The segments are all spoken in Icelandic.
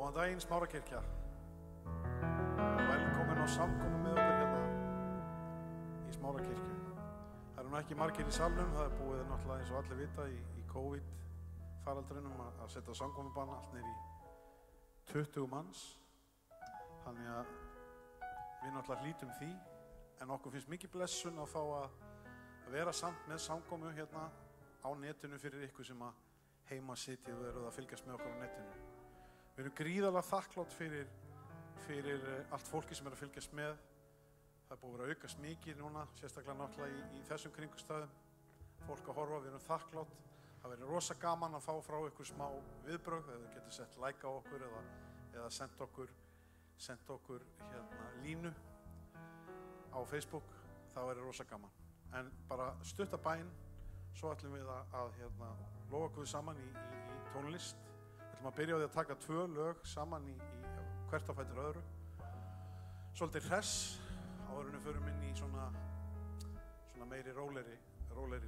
Góðan daginn, Smárakirkja. Velkomin á samkomu með okkur hérna í Smárakirkju. Það eru nú ekki margir í salnum, það er búið náttúrulega eins og allir vita í COVID-faraldrinum að setja samkomubann allt niður í 20 manns. Þannig að við náttúrulega hlítum því, en okkur finnst mikið blessun að fá að vera samt með samkomu hérna á netinu fyrir ykkur sem að heima sitið og eruð að fylgjast með okkur á netinu. Við erum gríðarlega þakklátt fyrir allt fólki sem er að fylgjast með. Það er búið að vera að aukast mikið núna, sérstaklega náttúrulega í þessum kringumstæðum. Fólk að horfa, við erum þakklátt. Það verður rosa gaman að fá frá ykkur smá viðbrögð, eða þið getur sett like á okkur eða sent okkur hérna línu á Facebook. Það verður rosa gaman. En bara stutta bæn, svo ætlum við að lofa okkur saman í tónlist. Við ætlum að byrja á því að taka 2 lög saman í hvert á fætur öðru. Svolítið hress, áðurinn við förum inn í svona meiri rólegri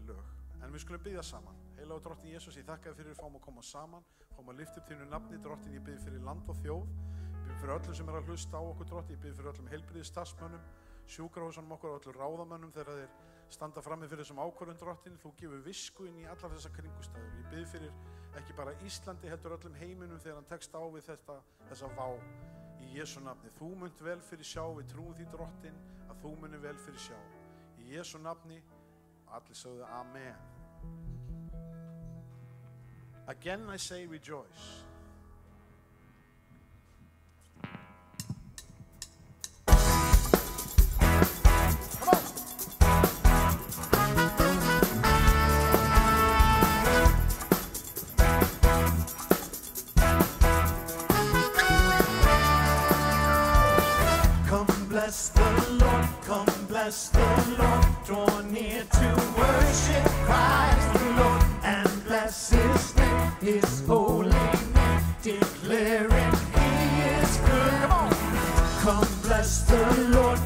lög. En við skulum biðja saman. Heilagur Drottinn Jesús, ég þakka þér fyrir að fáum að koma saman, fáum að lyfta upp þínu nafni, Drottinn, ég bið fyrir land og þjóð, ég bið fyrir öllum sem er að hlusta á okkur, Drottinn, ég bið fyrir öllum heilbrigðisstarfsmönnum, sjúkrahúsunum okkur og öllum ráðamönnum þegar þeir standa frammi fyrir þessum ákvörðun, Drottinn, þú gefur visku inn í allar þessar kringumstæður. Ég bið fyrir ekki bara Íslandi, heldur öllum heiminum þegar hann tekst á við þessa vá í Jesú nafni. Þú munt vel fyrir sjá, við trúum því, Drottinn, að þú munir vel fyrir sjá. Í Jesú nafni, allir sögðu Amen. Again I say rejoice. Bless the Lord, draw near to worship Christ the Lord, and bless His name, His holy name, declaring He is good. Come on! Come bless the Lord,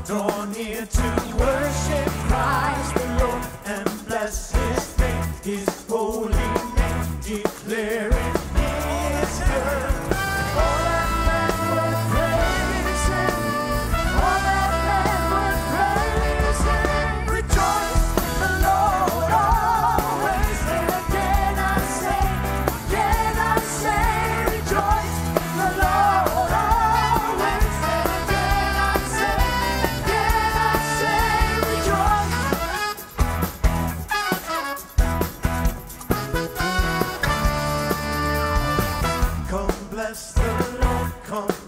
draw near to worship Christ the Lord, and bless His name, His holy name, declaring He is good.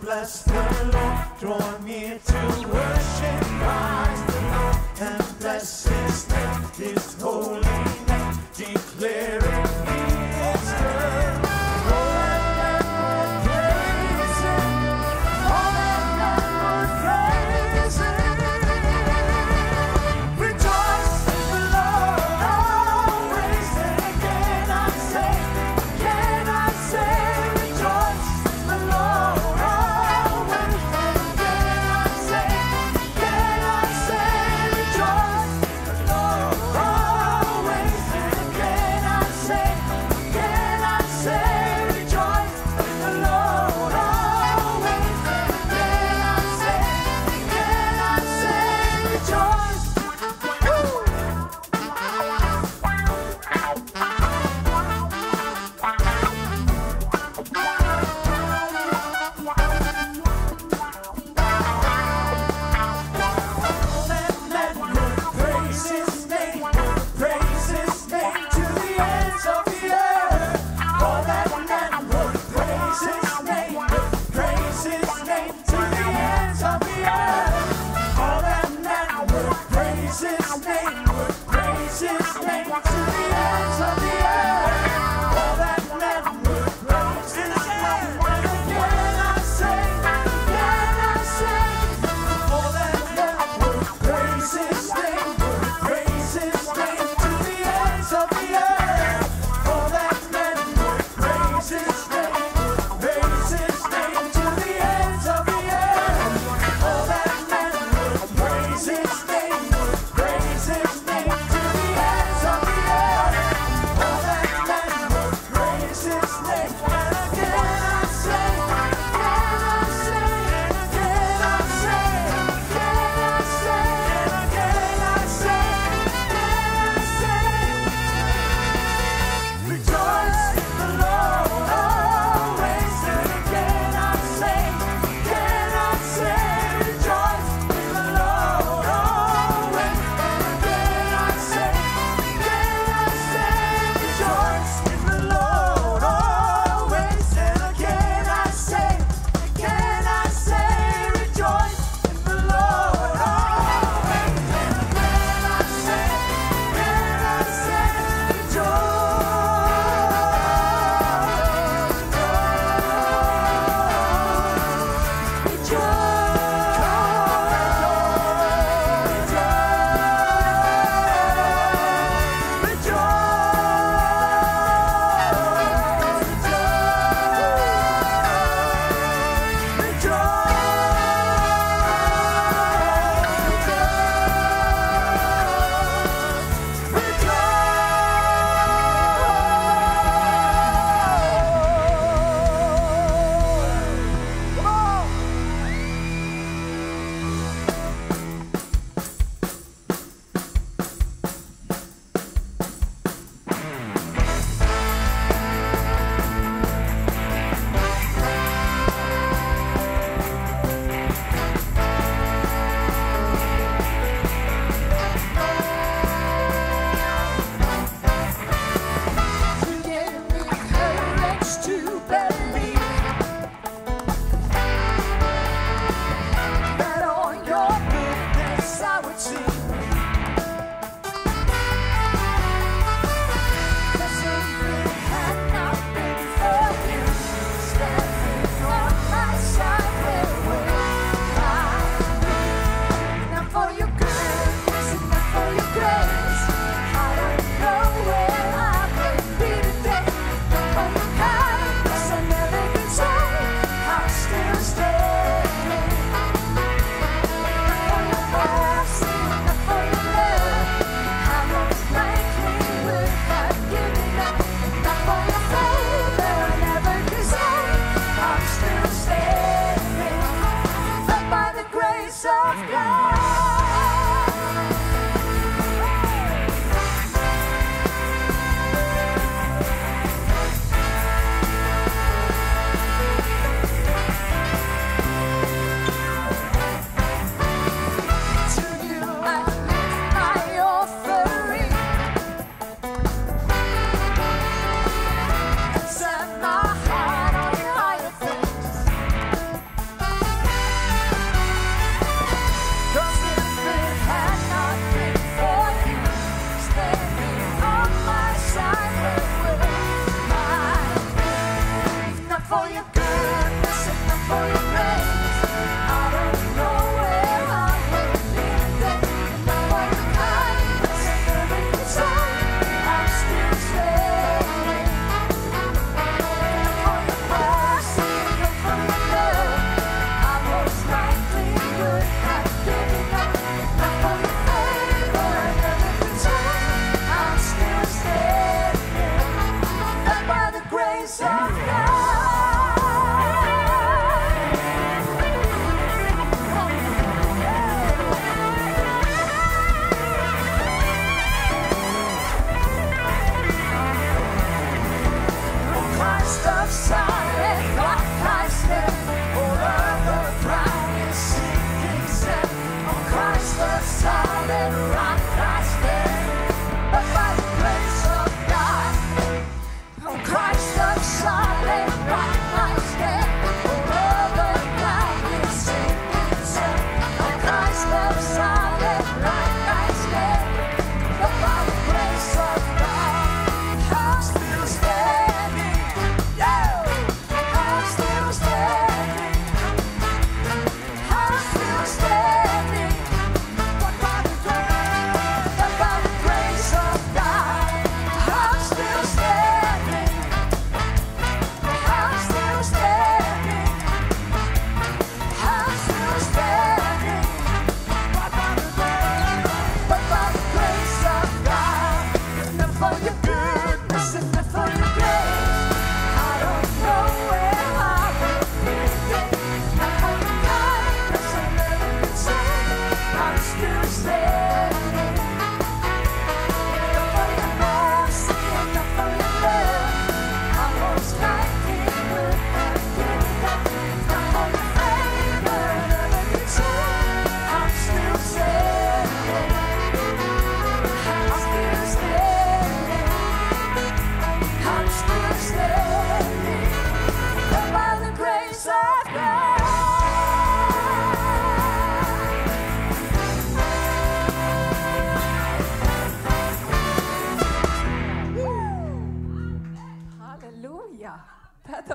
Bless the Lord, draw near to worship Christ the Lord, and bless His name, His holy name, declaring He is good. Praise His name to the ends of the earth.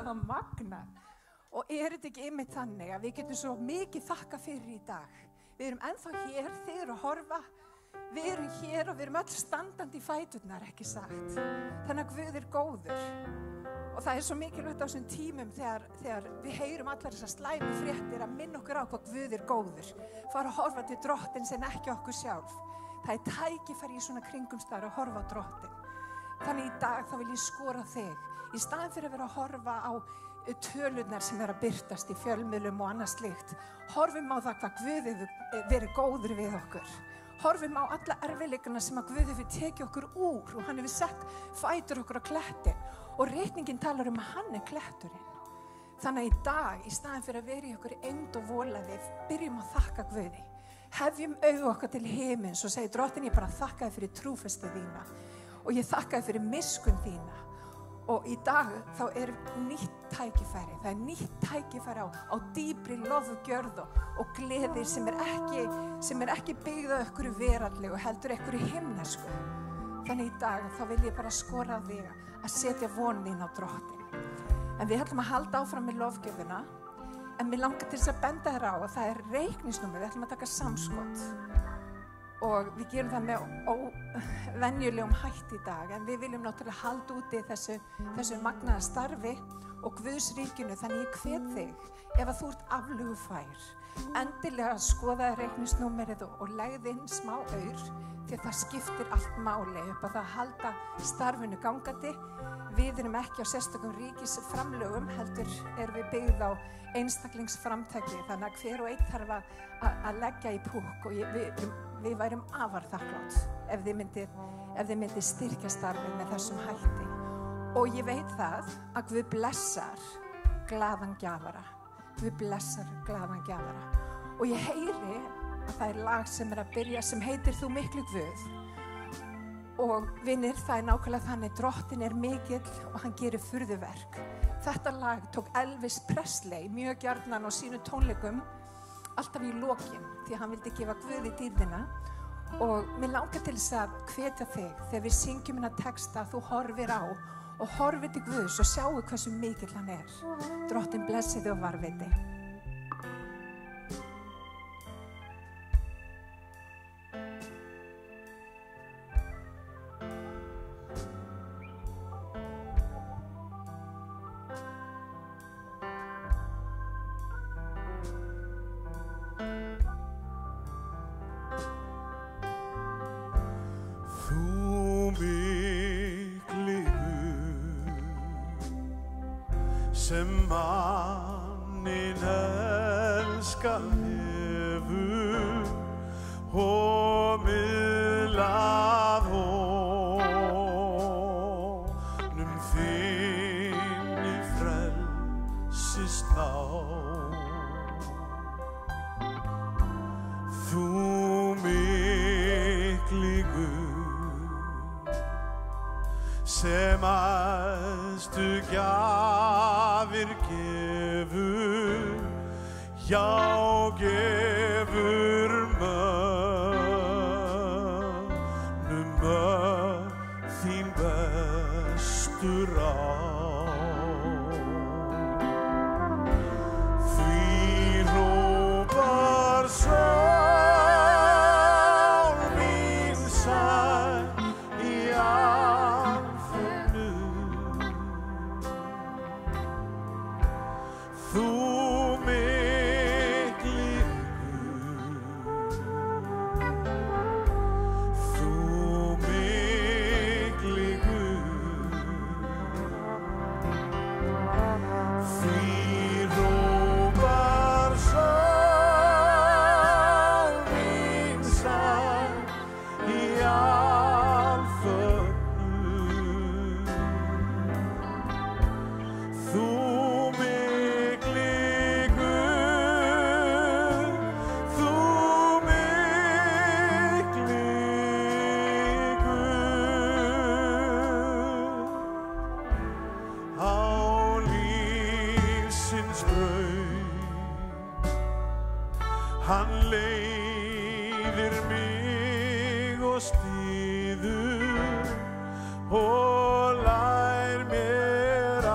það magnað. Og þetta ekki einmitt þannig að við getum svo mikið þakka fyrir í dag. Við erum ennþá hér, þið eru að horfa. Við erum hér og við erum öll standandi í fæturnar, ekki sagt. Þannig að Guð er góður. Og það er svo mikilvægt á þessum tímum þegar við heyrum allar þessar slæmu fréttir að minna okkur á hvað Guð er góður. Fara að horfa til Drottins en ekki okkur sjálf. Það er tækifæri í svona kringumstæður að horfa á Drottin. Þannig í dag þá vil ég skora þig. Í staðinn fyrir að vera að horfa á tölurnar sem að birtast í fjölmiðlum og annað slíkt. Horfum á það hvað Guð hefur verið góður við okkur. Horfum á alla erfiðleikana sem að Guð hefur tekið okkur úr og hann hefur sett fætur okkur á klettin og reikningin talar að hann er kletturinn. Þannig að í dag, í staðinn fyrir að vera í okkur eymd og volaði, byrjum að þakka Guði. Hefjum augu okkar til himins og segi Drottin, ég bara þakka þér fyrir trúfestu þína og ég þakka þér fyrir miskunn þína. Og í dag þá er nýtt tækifæri, það er nýtt tækifæri á dýpri lofgjörð og gleði sem er ekki byggð á einhverju veraldlegu, heldur einhverju himnesku. Þannig í dag þá vil ég bara skora þig að setja von þín á Drottin. En við ætlum að halda áfram með lofgjörðina, en mér langar til þess að benda þér á að það er reikningsnúmer, við ætlum að taka samskot. Og við gerum það með óvenjulegum hætti í dag, en við viljum náttúrulega halda úti þessu magnaða starfi og Guðs ríkinu, þannig ég hvet þig, ef að þú ert aflögufær, endilega skoða reikningsnúmerið og legð inn smá aur, því það skiptir allt máli upp á það að halda starfinu gangandi. Við erum ekki á sérstökum ríkisframlögum, heldur erum við byggð á einstaklingsframtaki, þannig að hver og einn þarf að leggja í púkk og við værum afar þakklátt ef þið myndið styrkja starfið með þessum hætti. Og ég veit það að Guð blessar glaðan gjafara. Guð blessar glaðan gjafara. Og ég heyri að það er lag sem er að byrja sem heitir Þú miklu Guð. Og vinir, það er nákvæmlega þannig, Drottin er mikill og hann gerir furðuverk. Þetta lag tók Elvis Presley mjög gjarnan á sínu tónleikum alltaf í lokin, því að hann vildi gefa Guði dýrðina. Og mér langar til þess að hvetja þig þegar við syngjum hennar texta að þú horfir á og horfir til Guðs og sjáu hversu mikill hann er. Drottin blessi þig og varveiti. Sem manninn elskað hefur og miðlað honum þinn í frelsist á. Þú mikli Guð sem æðstu gjafir gefur, já gefur mönnum þín bestu ráð. Því hrópar sál mín sæl í Þú mikli Guð, þú mikli Guð, því hrópar sál mín sæl í alfögnum. Þú hann leiðir mig og styður og lær mér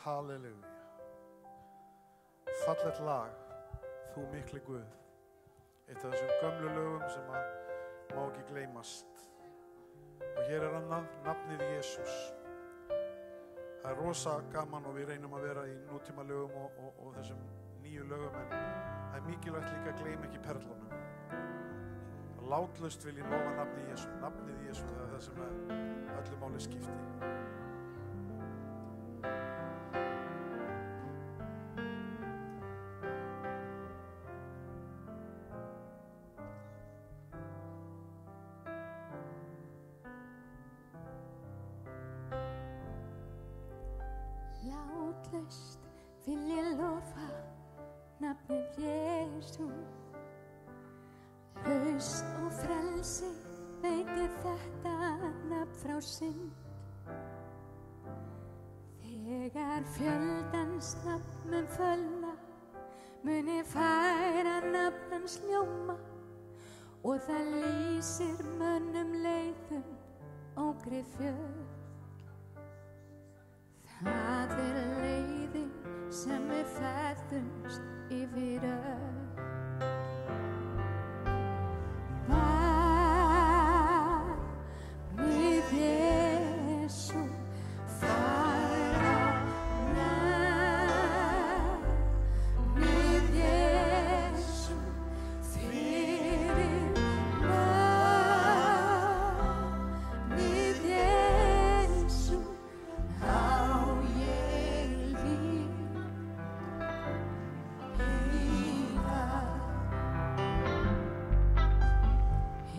Halleluja. Fallegt lag, þú mikli Guð. Eitt af þessum gömlu lögum sem að má ekki gleymast. Og hér er hann nafnið Jesús. Það er rosa gaman og við reynum að vera í nútíma lögum og þessum nýju lögum, en það er mikilvægt líka að gleyma ekki perlunum. Látlaust vil ég lofa nafnið Jesú. Nafnið Jesú, það er það sem öllu máli skipti. Látlaust vil ég lofa nafnið Jesú. Lausn og frelsi veitir þetta nafn frá synd. Þegar fjöldans nafn mun fölna, mun ég færa nafn hans ljóma, og það lýsir mönnum leiðum ógrið fjöld. Það er leiðin sem við ferðumst yfir öll. Nafnið Jesú færa nafnið Jesú fyrir nafnið Jesú á ég líf í það.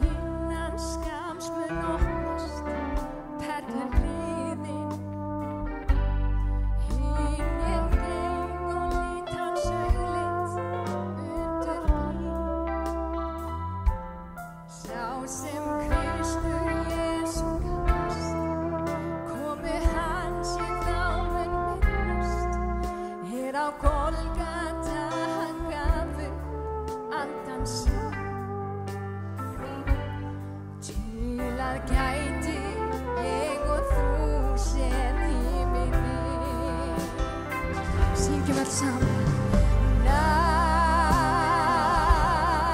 Innan skams mun opnast perlur hliðin. Hinn ég geng og lít hans augliti undur blíð. Sá sem Kristur Jesú kallast, komi hans í þá mun minnast. Hér á Golgata hann gaf upp andans sín, til að gæti ég og þú sem himinn við. Syngjum öll saman.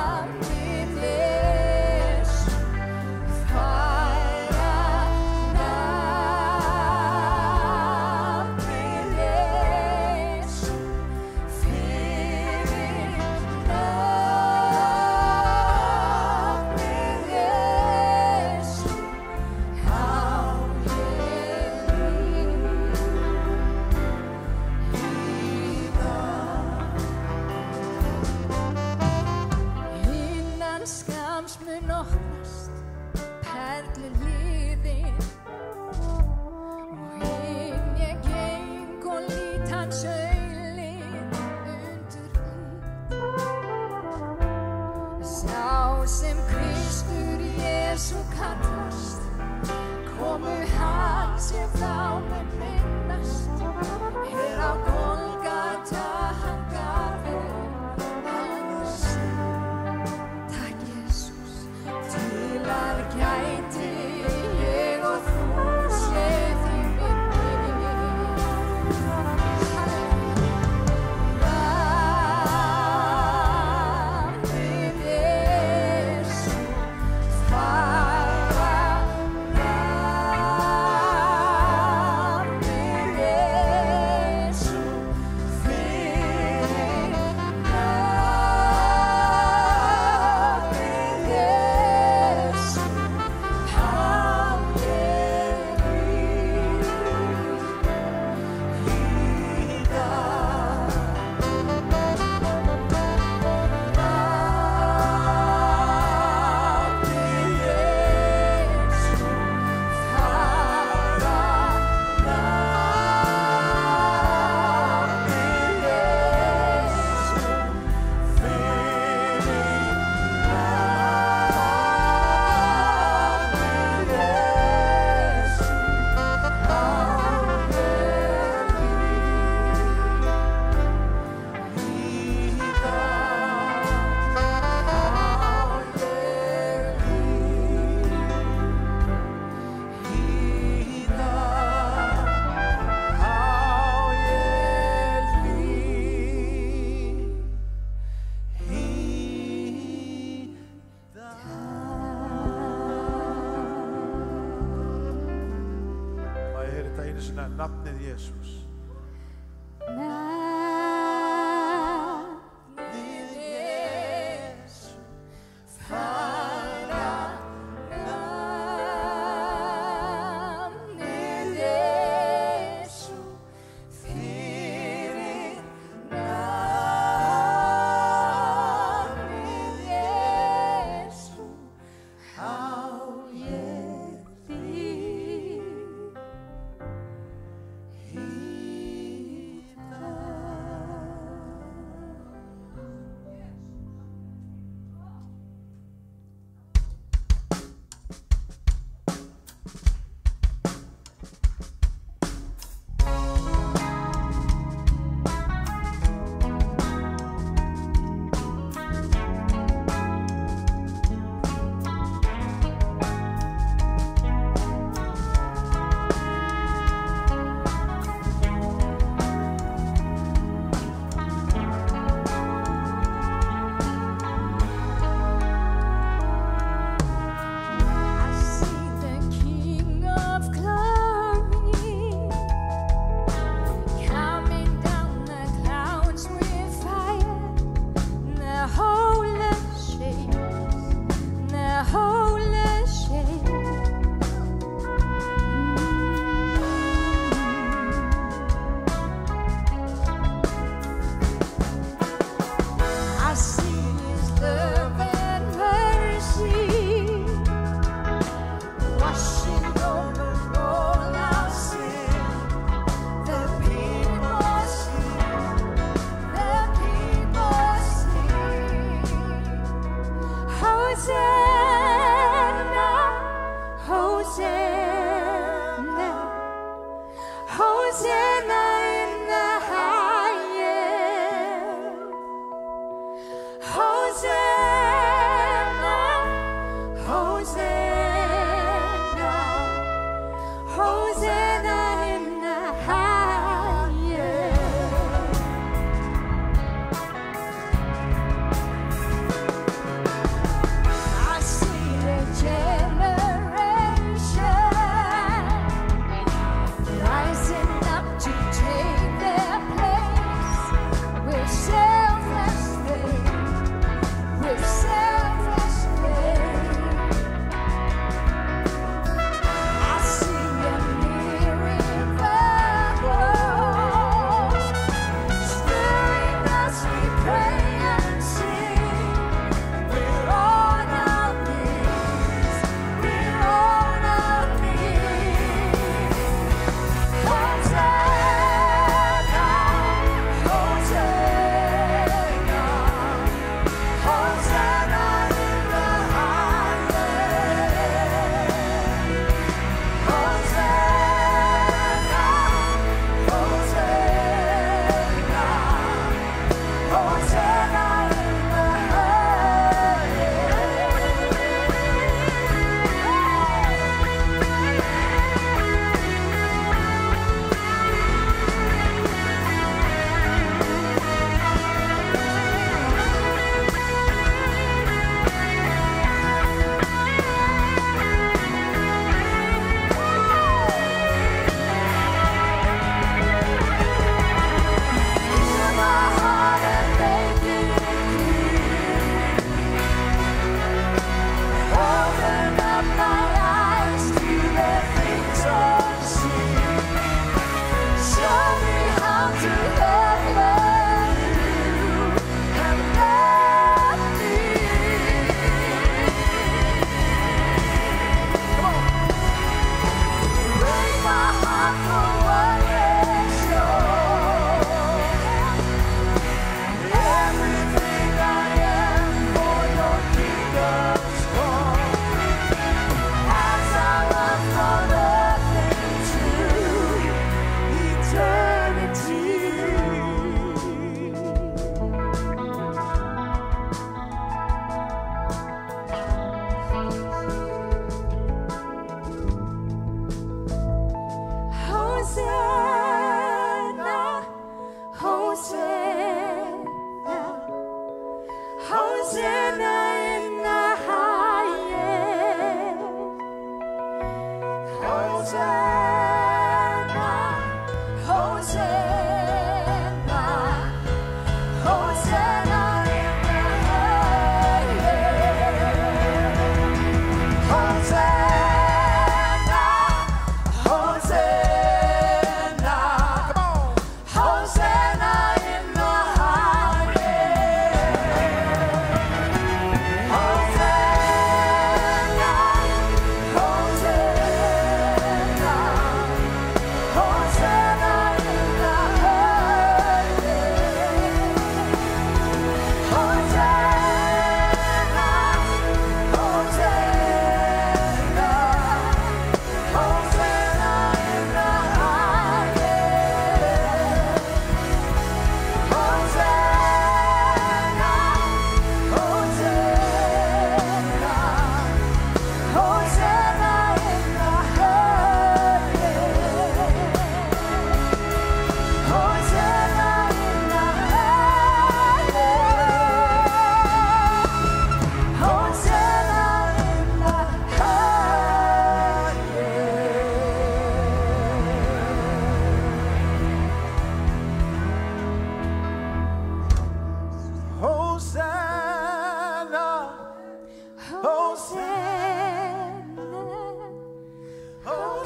Nafnið Jesú færa nafnið Jesú fyrir nafnið Jesú á ég líf í það. Innan skams mun opnast perlur hliðin, og inn ég geng og lít hans augliti undur blíð. Sá sem Kristur Jesú kallast, komu hans ég þá mun minnast. Hér á Golgata hann gaf upp andans sín. Takk Jesús, til að gæti ég og þú séð í minni. Nafnið Jesú færa nafnið einu sinni nafnið Jesús. Hosanna,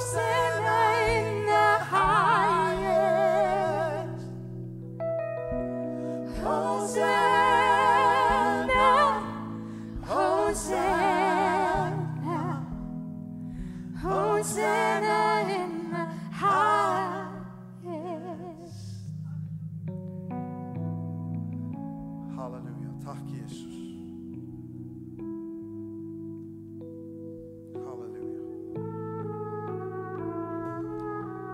Hosanna in the highest. Hosanna, Hosanna, Hosanna in the highest. Halleluja, takk Jesus. Halleluja.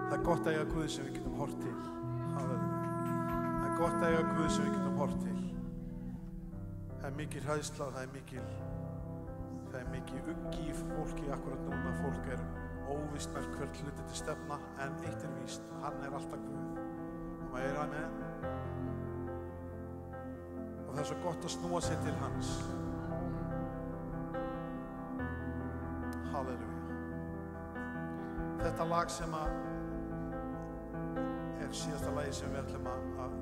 Það er gott að eiga Guð sem við getum hort til. Halleluja. Það er gott að eiga Guð sem við getum hort til. Það er mikil hræðsla, það er mikil uggi í fólki akkurat núna. Fólk er óvíst með hvert hluti til stefna, en eitt er víst, hann er alltaf Guð. Og maður er amen. Og það er svo gott að snúa sig til hans. Halleluja. Þetta lag sem er síðasta lagi sem við ætlum að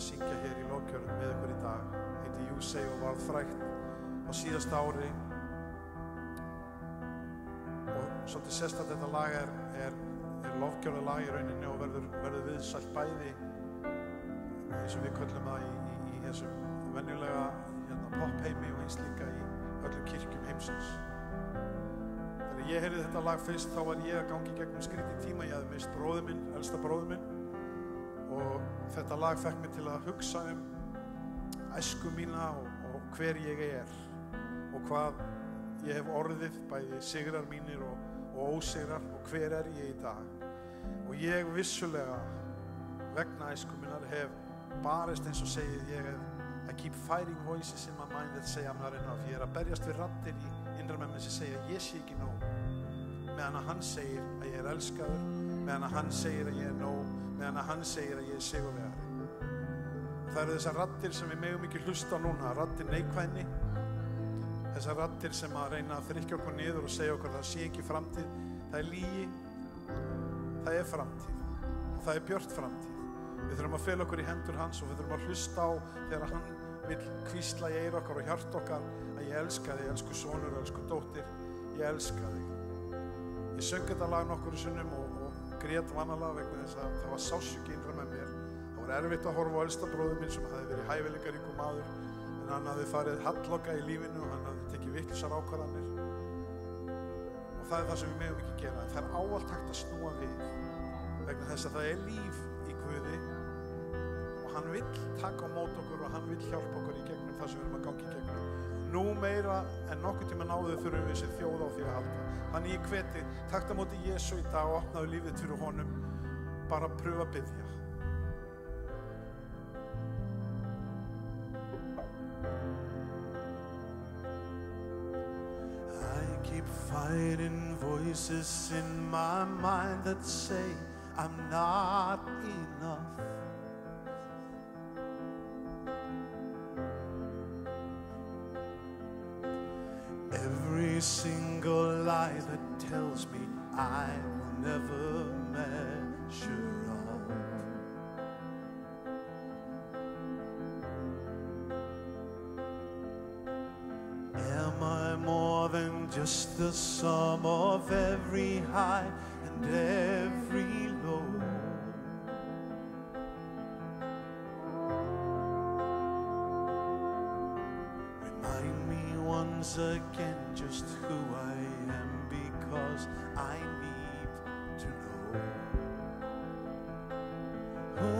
syngja hér í lókjörnum með ykkur í dag, heiti You Say og varð frægt á síðasta ári. Og svolítið sérstætt þetta lag er lofgjörða lag í rauninni og verður viðsælt bæði eins og við köllum það í þessum venjulega popheimi og eins líka í öllum kirkjum heimsins. Þegar ég heyrði þetta lag fyrst þá var ég að gangi gegnum skrítinn tíma. Ég hafði mist bróður minn, elsta bróður minn, og þetta lag fekk mig til að hugsa æsku mína og hver ég er og hvað ég hef orðið, bæði sigrar mínir og ósigrar, og hver er ég í dag. Og ég vissulega vegna æsku minnar hef barist eins og segið, ég hef I keep fighting voices in my mind that say I'm not enough. Ég er að berjast við raddir í innra með mér sem segja ég sé ekki nóg, meðan að hann segir að ég er elskaður, meðan að hann segir að ég er nóg, meðan að hann segir að ég er sigurvegari. Það eru þessar raddir sem við megum ekki hlusta núna, raddir neikvæðni, þessar raddir sem að reyna að þrykkja okkur niður og segja okkur að það sé ekki framtíð. Það er lygi, það er framtíð og það er björt framtíð. Við þurfum að fela okkur í hendur hans og við þurfum að hlusta á þegar hann vil hvísla í eyra okkar og hjart okkar að ég elska þig, elsku sonur og elsku dóttir, ég elska þig. Ég söng þetta lag nokkru sinnum og grét vanalega vegna þess að það var sársauki innra með mér. Það var erfitt að horfa á elsta bróður minn sem hafði verið hæfileikaríkur maður, en hann hafði farið halloka í lífinu og hann hafði tekið vitlausar ákvarðanir. Og það er það sem við megum ekki gera. Það er ávallt hægt að snúa við vegna þess að það er líf í Guði og hann vill taka á mót okkur og hann vill hjálpa okkur í gegnum það sem við erum að ganga í gegnum. Nú meira en nokkuð tíma náðu þurfum við sem þjóð á því að halda. Þannig ég hveti, taktu á móti Jesú í dag og opnaðu lífið fyrir honum, bara pröfa að biðja. I keep fighting voices in my mind that say I'm not enough. Every single lie that tells me I will never measure up. Am I more than just the sum of every high and every low? Once again just who I am, because I need to know.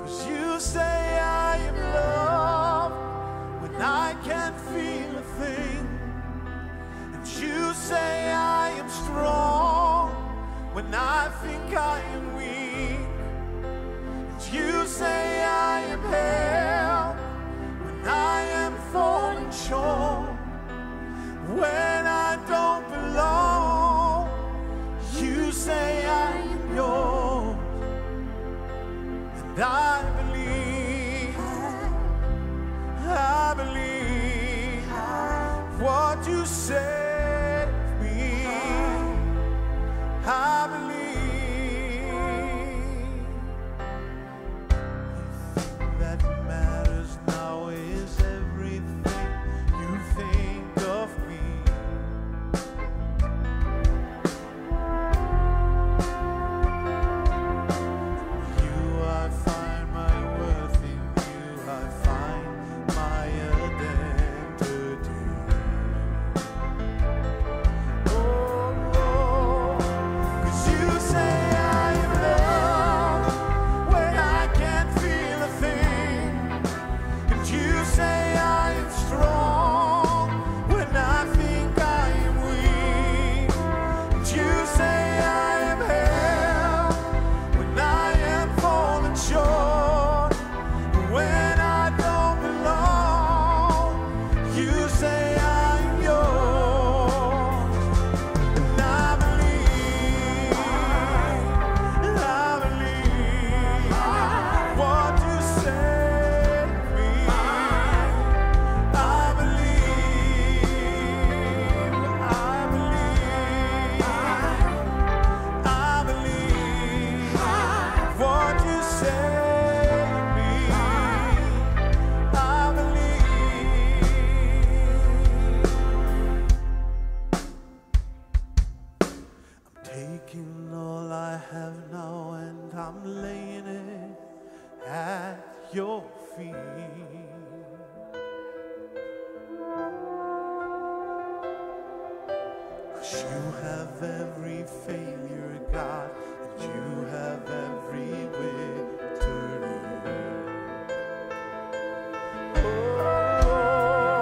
'Cause you say I am loved when I can't feel a thing, and you say I am strong when I think I am weak, and you say I am held I am falling short when I don't belong. taking all I have now and I'm laying it at your feet. 'Cause you have every failure, God, and you have every victory. Oh,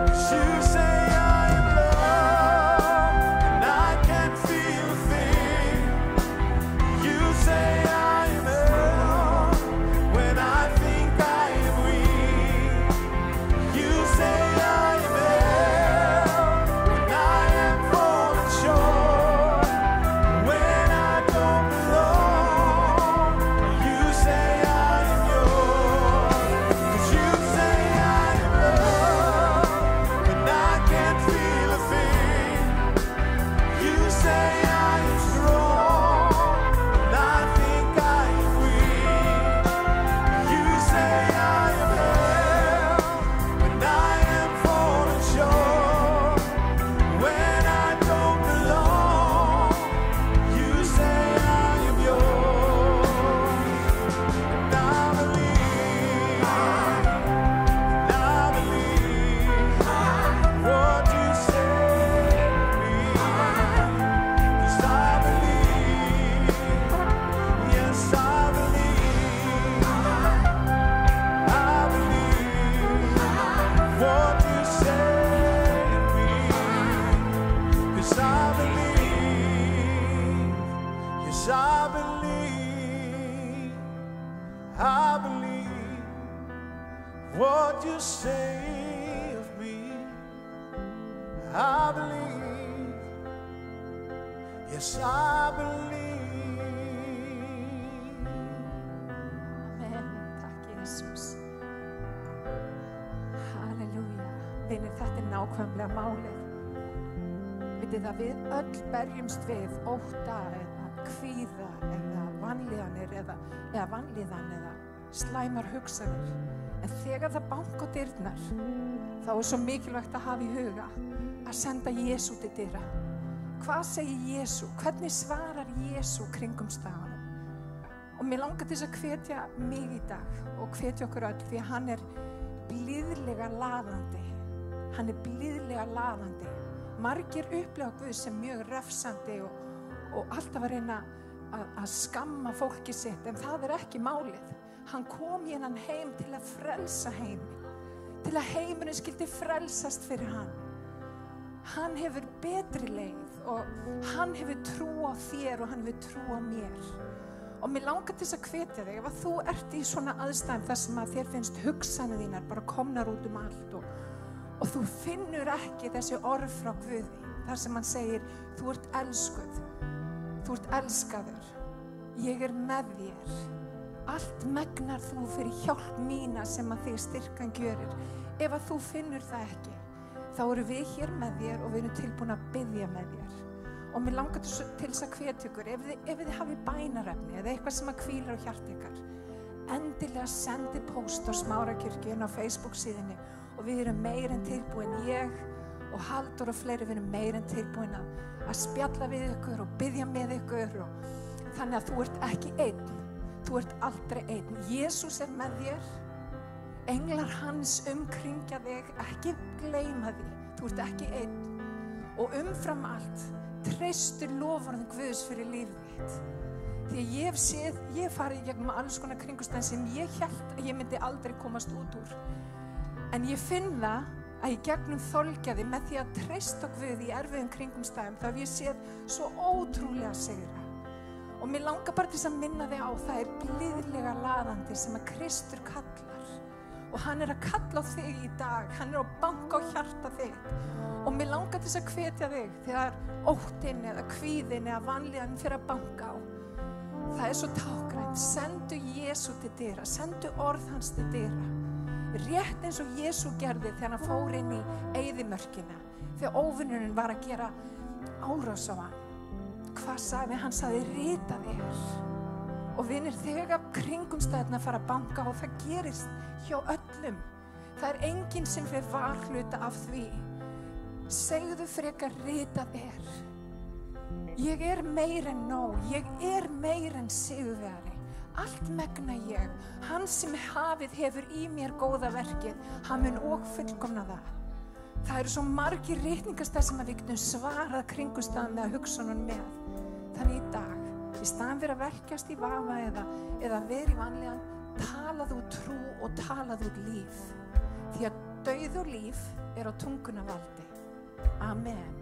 'cause you say I am loved and I can't feel a thing. You say I am held when I think I am weak. You say I am held when I am falling short. When I don't belong, you say I am yours. 'Cause you say I am loved when I can't feel a thing. You say I am strong when I think I am weak. You say I am held when I am falling short. When I don't belong, you say I am yours. And I believe, what you say to me. 'Cause I believe, yes I believe what you say to me. 'Cause I believe, yes I believe what you say of me. I believe, yes I believe. Amen. Takk Jesús. Halleluja. Vinir, þetta nákvæmlega málið. Vitið að við öll berjumst við ótta eða kvíða eða vanlíðanir eða vanlíðan eða slæmar hugsanir. En þegar það banka á dyrnar, þá svo mikilvægt að hafa í huga að senda Jesú til dyra. Hvað segir Jesú? Hvernig svarar Jesú kringumstæðunum? Og mér langar til að hvetja mig í dag og hvetja okkur öll því að hann blíðlega laðandi. Hann blíðlega laðandi. Margir upplifa Guð sem mjög refsandi og alltaf að reyna að skamma fólki sitt, en það ekki málið. Hann kom í hennan heim til að frelsa heiminn, til að heimurinn skyldi frelsast fyrir hann. Hann hefur betri leið og hann hefur trú á þér og hann hefur trú á mér. Og mér langar til þess að hvetja þig, ef að þú ert í svona aðstæðum þar sem að þér finnst hugsanir þínar bara komnar út allt og þú finnur ekki þessi orð frá Guði, þar sem hann segir, þú ert elskuð, þú ert elskaður, ég með þér. Allt megnar þú fyrir hjálp mína sem að þig styrkan gjörir. Ef að þú finnur það ekki, þá erum við hér með þér og við erum tilbúin að biðja með þér. Og mér langar til þess að hvetja ykkur, ef þið hafið bænarefni eða eitthvað sem að hvílar á hjarta ykkar, endilega sendi post á Smárakirkju á Facebook síðunni og við erum meir en tilbúin, ég og Halldór og fleiri, við erum meir en tilbúin að spjalla við ykkur og biðja með ykkur og þannig að þú ert ekki einn. Þú ert aldrei einn. Jesús með þér. Englar hans umkringja þig. Ekki gleyma því. Þú ert ekki einn. Og umfram allt, treystur loforðum Guðs fyrir lífið þitt. Því að ég hef farið gegnum alls konar kringumstæður sem ég hélt að ég myndi aldrei komast út úr. En ég finn það að ég gegnum þolgjaði með því að treysta Guð í erfiðum kringumstæðum, þá hef ég séð svo ótrúlega sigra. Og mér langar bara til að minna þig á, það blíðlega laðandi sem að Kristur kallar. Og hann að kalla á þig í dag, hann að banka á hjarta þitt. Og mér langar til að hvetja þig þegar óttinn eða kvíðin eða vanlíðan fyrir að banka á. Það svo tákrænt, sendu Jesú til dyra, sendu orð hans til dyra. Rétt eins og Jesú gerði þegar hann fór inn í eyðimörkina, þegar óvinurinn var að gera árás á hann. Hvað sagði hann? Sagði rita þér. Og vinir, þegar kringumstæðurnar fara að banka og það gerist hjá öllum, það enginn sem fyrir varhluta af því. Segðu frekar rita þér. Ég meir en nóg, ég meir en sigurvegari. Allt megna ég, hann sem hafið hefur í mér góða verkið, hann mun og fullkomna það. Það eru svo margir ritningastar sem við getum svarað kringumstæðum með að hugsa honum með. Þannig í dag, í staðan fyrir að verkjast í vafa eða vera í vanlíðan, talaðu út trú og talaðu út líf. Því að dauð og líf á tunguna valdi. Amen.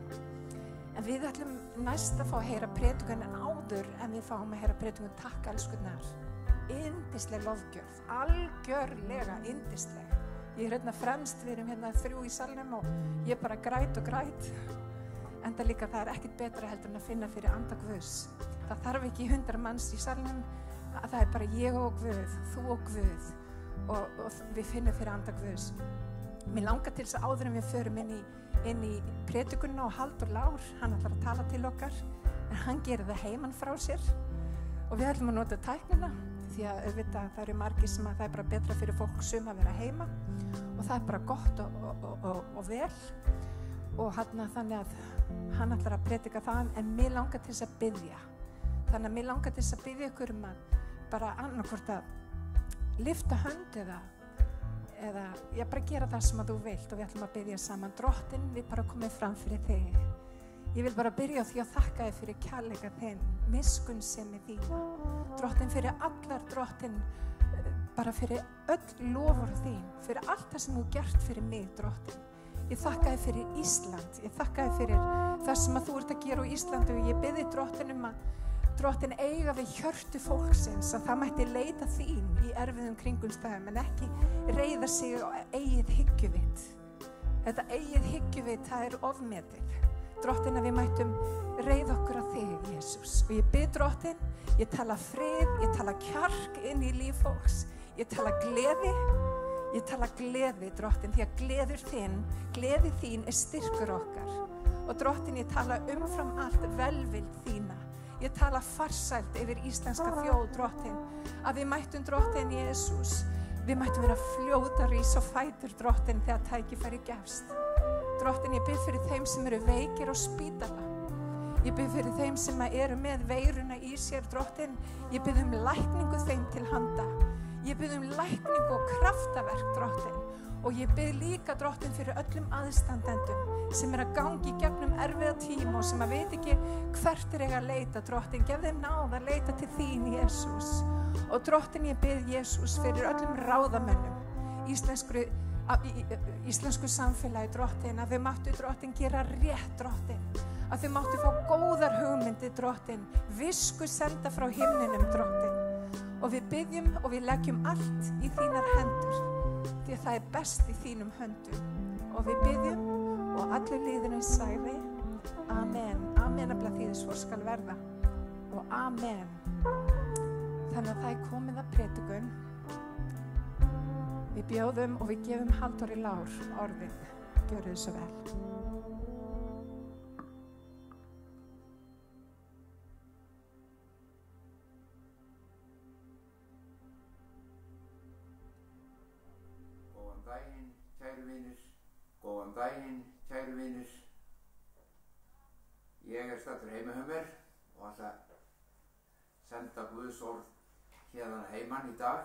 En við ætlum næst að fá að heyra predikun en áður en við fáum að heyra predikun. Takk elskurnar. Yndisleg lofgjörð, algjörlega yndisleg. Ég hérna fremst, við erum hérna 3 í salnum og ég bara græt og græt. Enda líka það ekkert betra heldur en að finna fyrir anda Guðs. Það þarf ekki 100 manns í salnum, það bara ég og Guð, þú og Guð og við finnum fyrir anda Guðs. Mér langar til þess að áður en við förum inn í predikunna og Halldór Lár, hann ætlar að tala til okkar, en hann gerir það heiman frá sér og við ætlum að nota tæknina því að auðvitað það eru margir sem að það bara betra fyrir fólk sum að vera heima og það bara gott og vel og þannig að hann ætlar að predika það en mér langar til þess að biðja. Þannig að mér langar til þess að biðja ykkur að bara annarkvort að lyfta hönd eða ég bara gera það sem að þú vilt og við ætlum að biðja saman. Drottinn, við bara komum fram fyrir þig. Ég vil bara byrja á því að þakka þig fyrir kærleika þinn, miskunnsemi þína. Drottinn fyrir allar, Drottinn bara fyrir öll lofur þín, fyrir allt það sem þú gert fyrir mig, Drottinn. Ég þakka þig fyrir Ísland, ég þakka þig fyrir það sem að þú ert að gera á Íslandi og ég biði Drottinn að Drottinn eiga við hjörtu fólksins að það mætti leita þín í erfiðum kringumstæðum en ekki reiða sig á eigið hyggjuvit. Þetta eigið hyggjuvit, það er ofmetið. Drottinn að við mættum reiða okkur að þig, Jesús. Og ég bið Drottinn, ég tala frið, ég tala kjark inn í líf fólks, ég tala gleði, Drottinn, því að gleði þín er styrkur okkar. Og Drottinn, ég tala umfram allt velvild þína. Ég tala farsælt yfir íslenska þjóð, Drottinn, að við mættum, Drottinn, Jesús, við mættum vera fljótar í svo fætur, Drottinn, þegar tækifæri gefst. Drottinn, ég bið fyrir þeim sem eru veikir á spítala. Ég bið fyrir þeim sem eru með veiruna í sér, Drottinn. Ég bið lækningu þeim til handa. Ég bið lækningu og kraftaverk, Drottinn. Og ég bið líka, Drottinn, fyrir öllum aðstandendum sem að gangi í gegnum erfiða tíma og sem að veit ekki hvert eiga að leita, Drottinn. Gef þeim náð að leita til þín, Jesús. Og Drottinn, ég bið Jesús fyrir öllum ráðamönnum íslensku samfélagi, Drottinn, að þau máttu, Drottinn, gera rétt, Drottinn. Að þau máttu fá góðar hugmyndir, Drottinn. Visku senda frá himninum, Drottinn. Og við biðjum og við leggjum allt í þínar hendur. Því að það er best í þínum höndum. Og við biðjum og allir liðurinn sagði Amen. Amen að því þess svo skal verða. Og Amen. Þannig að það er komið að predikun. Við bjóðum og við gefum Halldóri Lár orðið. Gjörðu þið svo vel. Góðan daginn, kæru vinir. Ég staddur heima hjá mér og ætla að senda Guðs orð hérna heiman í dag.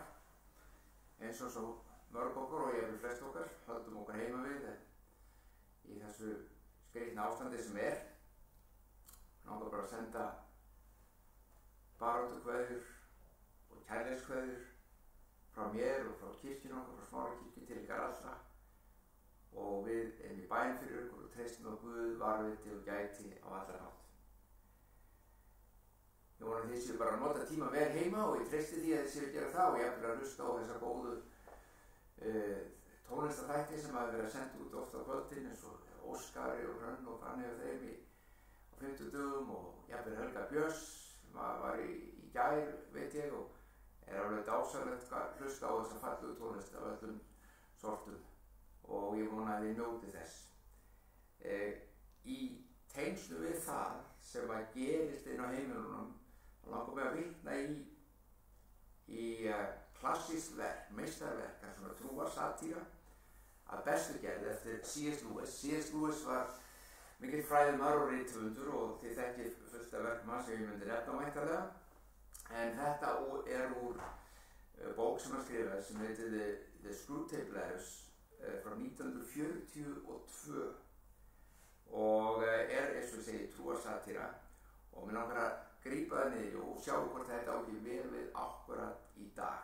Eins og svo mörg okkur og ég vil flest okkar, höldum okkar heima við í þessu skrýtna ástandi sem er. Náttúrulega bara að senda baráttukveðjur og kærleikskveðjur frá mér og frá kirkjunni okkar, frá Smárakirkju til ykkar allra. Og við erum í bæn fyrir ykkur og treystum á Guð, varðveiti og gæti á allra hátt. Ég vona að þið séu bara að nota tíma vel heima og ég treysti því að þið séu að gera það og ég að hlusta á þessa góðu tónlistarþætti sem hafa verið að senda út ofta á kvöldin eins og Óskari og Hrönn og Fanny og þeim á 50 dögum og jafnvel Helga Björns sem var í gær, veit ég, og alveg dásamlegt að hlusta á þessa fallegu tónlist af öllum sortum. Og ég vona að þið njóti þess. Í tengslu við það sem að gerist inn á heimilunum, þá langar mig að vitna í klassískt verk, meistarverk, svona trúarsatíra að bestu gerð eftir C.S. Lewis. C.S. Lewis var mikill fræðimaður og rithöfundur og þið þekkið fullt af verkum hans sem ég myndi nefna væntanlega. En þetta er úr bók sem hann skrifaði sem heitir The Screwtape Letters frá 1942 og er, eins og ég segi, trúarsatýra og mér langar að grípa það niður og sjá hvort þetta á ekki vel við akkurat í dag.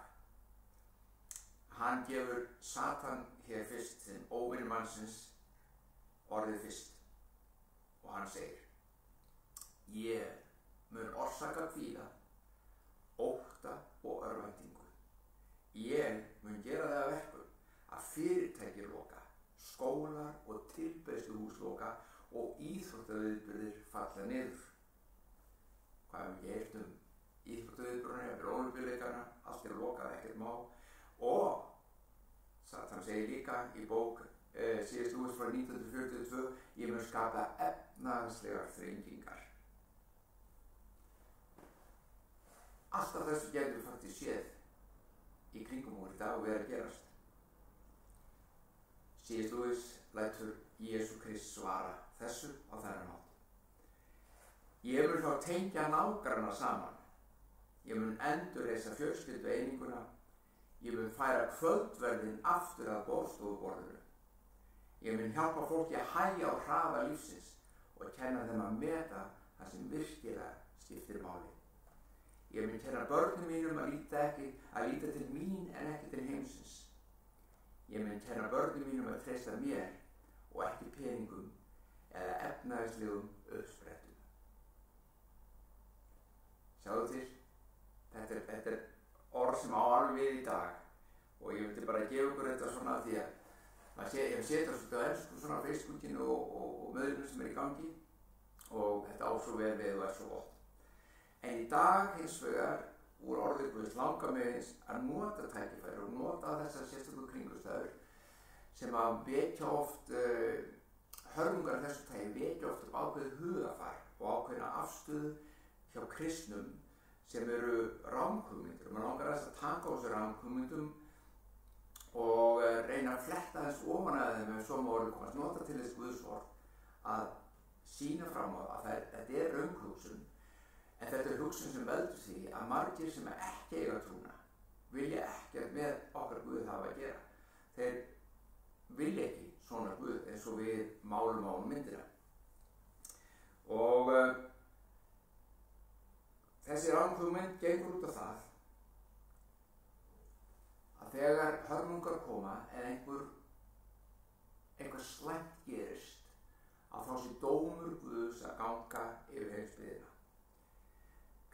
Hann gefur Satan hér fyrst, þeim óvinur mannsins, orðið fyrst og hann segir: ég mun orsaka kvíða, ótta og örvæntingu. Ég mun gera það að verkum að fyrirtæki loka, skólar og tilbeiðsluhús loka og íþróttaviðburðir falla niður. Hvað hefum ekki heyrt íþróttaviðburðina, jafnvel ólympíuleikana, allt er lokað, ekkert má. Og Satan segir líka í bók C.S. Lewis frá 1942: ég mun skapa efnahagslegar þrengingar. Allt af þessu getum við faktisk séð í kringum okkur í dag og verið að gerast. C.S. Lewis lætur Jesú Krist svara þessu á þennan hátt: ég mun þá tengja nágranna saman, ég mun endurreisa fjölskyldueininguna, ég mun færa kvöldverðin aftur að borðstofuborðinu, ég mun hjálpa fólki að hægja á hraða lífsins og kenna þeim að meta það sem virkilega skiptir máli. Ég mun kenna börnum mínum að líta til mín en ekki til heimsins. Ég mun kenna börnum mínum að treysta mér og ekki peningum eða efnahagslegum uppsprettum. Sjáðu til, þetta er orð sem á alveg við í dag og ég vildi bara gefa ykkur þetta svona því að ég hef séð það svolítið á ensku svona á Facebookinu og möðlunum sem í gangi og þetta á svo vel við og svo gott. En í dag hins vegar úr orðið Guðs langar mig eins að nota tækifæri og nota þessar sérstöku kringumstæður sem að vekja oft hörmungar af þessu tagi, vekja oft upp ákveðið hugafar og ákveðna afstöðu hjá kristnum sem eru ranghugmyndir. Man langar að taka á þessu ranghugmyndum og reyna að fletta þess ofan að þeim ef svo má orðið komast, nota til þess Guðs orð að sýna fram á að þetta er ranghugsun. En þetta er hugsun sem veldur því að margir sem ekki eiga trúna vilja ekkert með okkar Guð hafa að gera. Þeir vilja ekki svona Guð eins og við málum á myndina. Og þessi ranghugmynd gengur út á það að þegar hörmungar koma en einhver slæmt gerist að þá sé dómur Guðs að ganga yfir heimsbyggðina.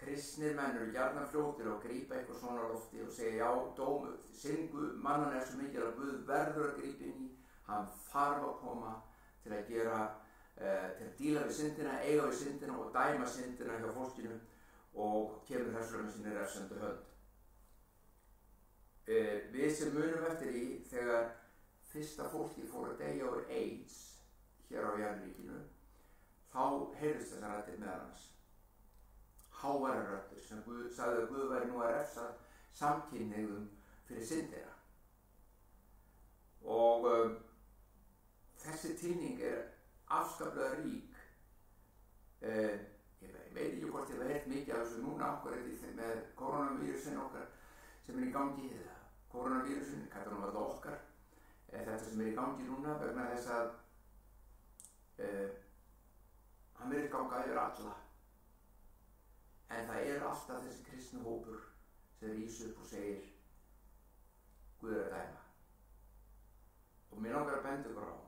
Kristnir menn eru gjarnan fljótir að grípa eitthvað svona lofti og segja já, dómur, synd mannan er svo mikil að Guð verður að grípa inn í, hann þarf að koma til að gera, til að díla við syndina, eiga við syndina og dæma syndina hjá fólkinu og kemur þessu sinni refsandi hönd. Við sem munum eftir í þegar fyrsta fólki fór að deyja úr AIDS hér á Jarðríkinu, þá heyrðist þessar rættir meðal annars. Háværar röddir sem sagði að Guð væri nú að refsa samkynhneigðum fyrir syndina. Og þessi tilhning er afskaplega rík. Ég veit ekki hvort ég hef heyrt mikið af þessu núna akkurat með koronavírusin okkar sem í gangi. Koronavírusin, kallar hann þetta okkar, þetta sem í gangi núna vegna þess að hann verður ganga yfir alla. En það er alltaf þessi kristni hópur sem rís upp og segir Guð er að dæma. Og mér langar að benda ykkur á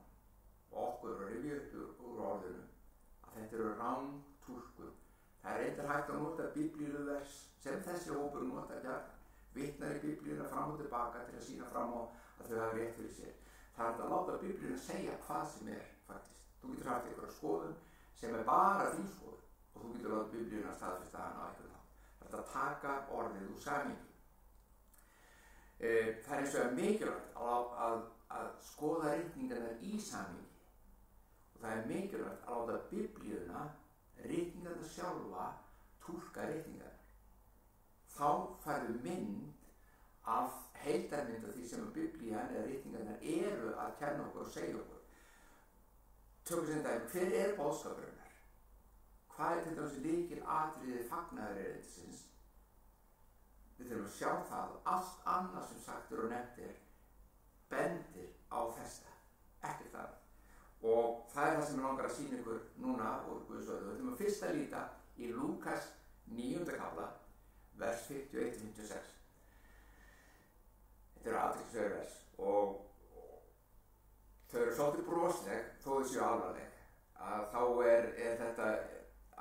og okkur að rifja upp úr orðinu að þetta eru rangtúlkun. Það er reyndar hægt að nota biblíuvers sem þessi hópur nota gjarnan, vitnar í biblíuna fram og tilbaka til að sýna fram á að þau hafa rétt fyrir sér. Það er að láta biblíuna segja hvað sem er faktisk. Þú getur haft einhverja skoðun sem er bara þín skoðun. Og þú getur láta biblíuna staðfesta hana á einhvern hátt. Það er að taka orðið úr samhengi. Það er eins og mikilvægt að skoða ritningarnar í samhengi. Og það er mikilvægt að láta biblíuna, ritningarnar sjálfa, túlka ritningarnar. Þá færðu mynd af heildarmynd af því sem biblían eða ritningarnar eru að kenna okkur og segja okkur. tökum sem dæmi, hver er boðskapurinn? Hvað er til dæmis lykil atriði fagnaðarerindisins? Við þurfum að sjá það að allt annað sem sagt og nefndir bendir á þessa, ekki það. Og það er það sem ég langar að sýna ykkur núna úr Guðsöðu. Við ætlum að fyrst að líta í Lúkas 9. kafla, vers 51-56. Þetta eru athyglisverð vers og þau eru svolítið brosleg, þó þau séu alvarleg. Að þá er þetta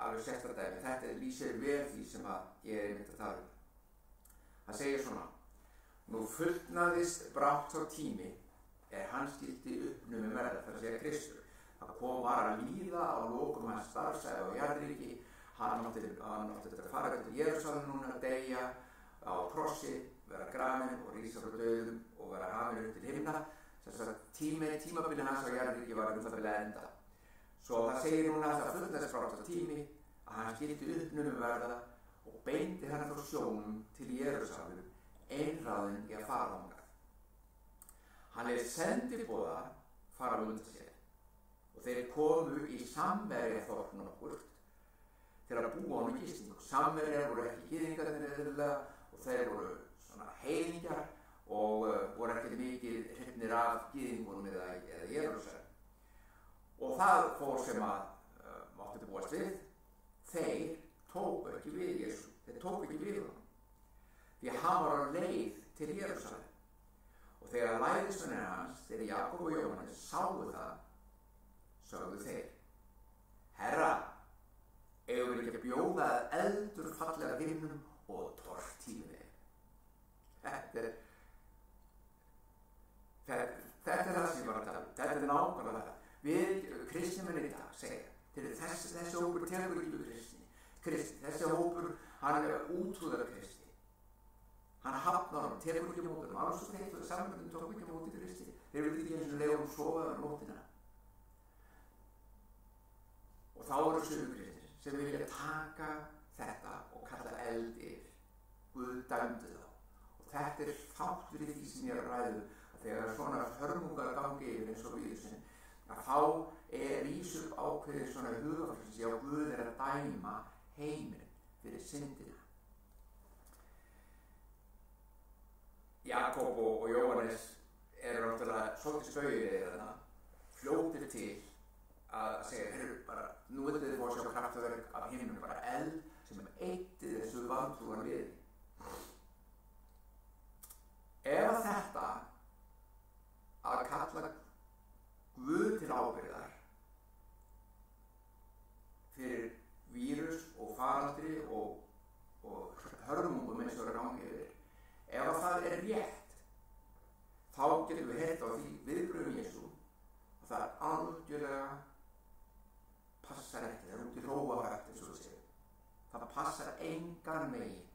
alveg sérstakt dæmi. Þetta lýsir vel því sem að ég er einmitt að tala um. Það segir svona: Nú fullnaðist brátt sá tími hann skyldi uppnumið verða, það að segja Kristur. Það var að líða á lokum hans starfsæði á jarðríki. Hann átti að fara til Jerúsalem núna, deyja á krossi, vera grafinn og rísa frá dauðum og vera hafinn upp til himna. Þess að tímabilið hans á jarðríki var það bil að enda. Svo það segir núna að það fullnaðist brátt sá tími að hann skyldi uppnumið verða og beindi hann frá sjónum til Jerúsalem, einráðinn í að fara þangað. Hann sendiboða fara á undan sér og þeir komu í Samverjaþorp nokkurt til að búa honum í gistingu. Samverjar voru ekki gyðingar og þeir voru svona heiðingjar og voru ekki mikið hrifnir af gyðingunum eða Jerúsalem. Og það fór sem að mátti búast við. Þeir tóku ekki við Jesú, þeir tóku ekki við honum, því hann var á leið til Jerúsalem. Og þegar lærisveinir hans, þegar Jakob og Jóhannes sáu það, sögðu þeir: Herra, eigum við ekki að bjóða að eldur falli af himnum og tortími þig? Þetta er það sem ég var að tala um. Þetta er nákvæmlega það. Við kristnimenn í dag segja: þessi hópur tekur ekki við kristni. Þessi hópur, hann er útrúðar kristni. Hann hafnar honum, tekur ekki á móti honum, alveg svo heitt og samverðin tók ekki á móti Kristi. Þeir vildi ekki eins og leiða og sofa um nóttina. Og þá eru sumir sem vilja taka þetta og kalla eld yfir. Guð dæmdi þá. Og þetta er þáttur í því sem ég er að ræða, að þegar svona hörmungar gangi yfir eins og vírusin, að þá rís upp ákveðið svona hugafærsins, já, Guð er að dæma heiminn fyrir syndina. Jakob og Jóhannes eru náttúrulega svolítið spaugir þarna, fljótir til að segja: Heyrðu, bara nú ætlið þið fór að sjá kraftaverk af himnum, bara eld sem eitti þessu vantrúar við. Ef þetta að kalla Guð til ábyrgðar fyrir vírus og faraldri og hörmungum eins og er gangi yfir, ef það er rétt, þá getum við heyrt á því viðbrögðum Jesú og það er algjörlega passar ekki, það er út í róafært eins og það segir. Það passar engan megin.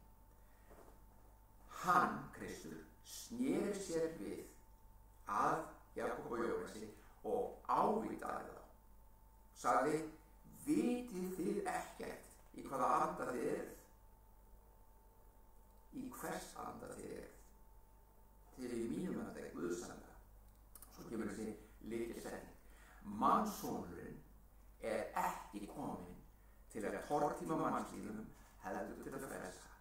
Hann, Kristur, sneri sér við að Jakob og Jóhannesi og ávítaði þá. Sagði: Vitið þið ekkert í hvaða anda þið eruð? Í hvers anda þið eruð? Þið eruð í mínum anda, í Guðs anda. Svo kemur þessi lykilsetning: Mannssonurinn er ekki kominn til að tortíma mannslífum, heldur til að frelsa.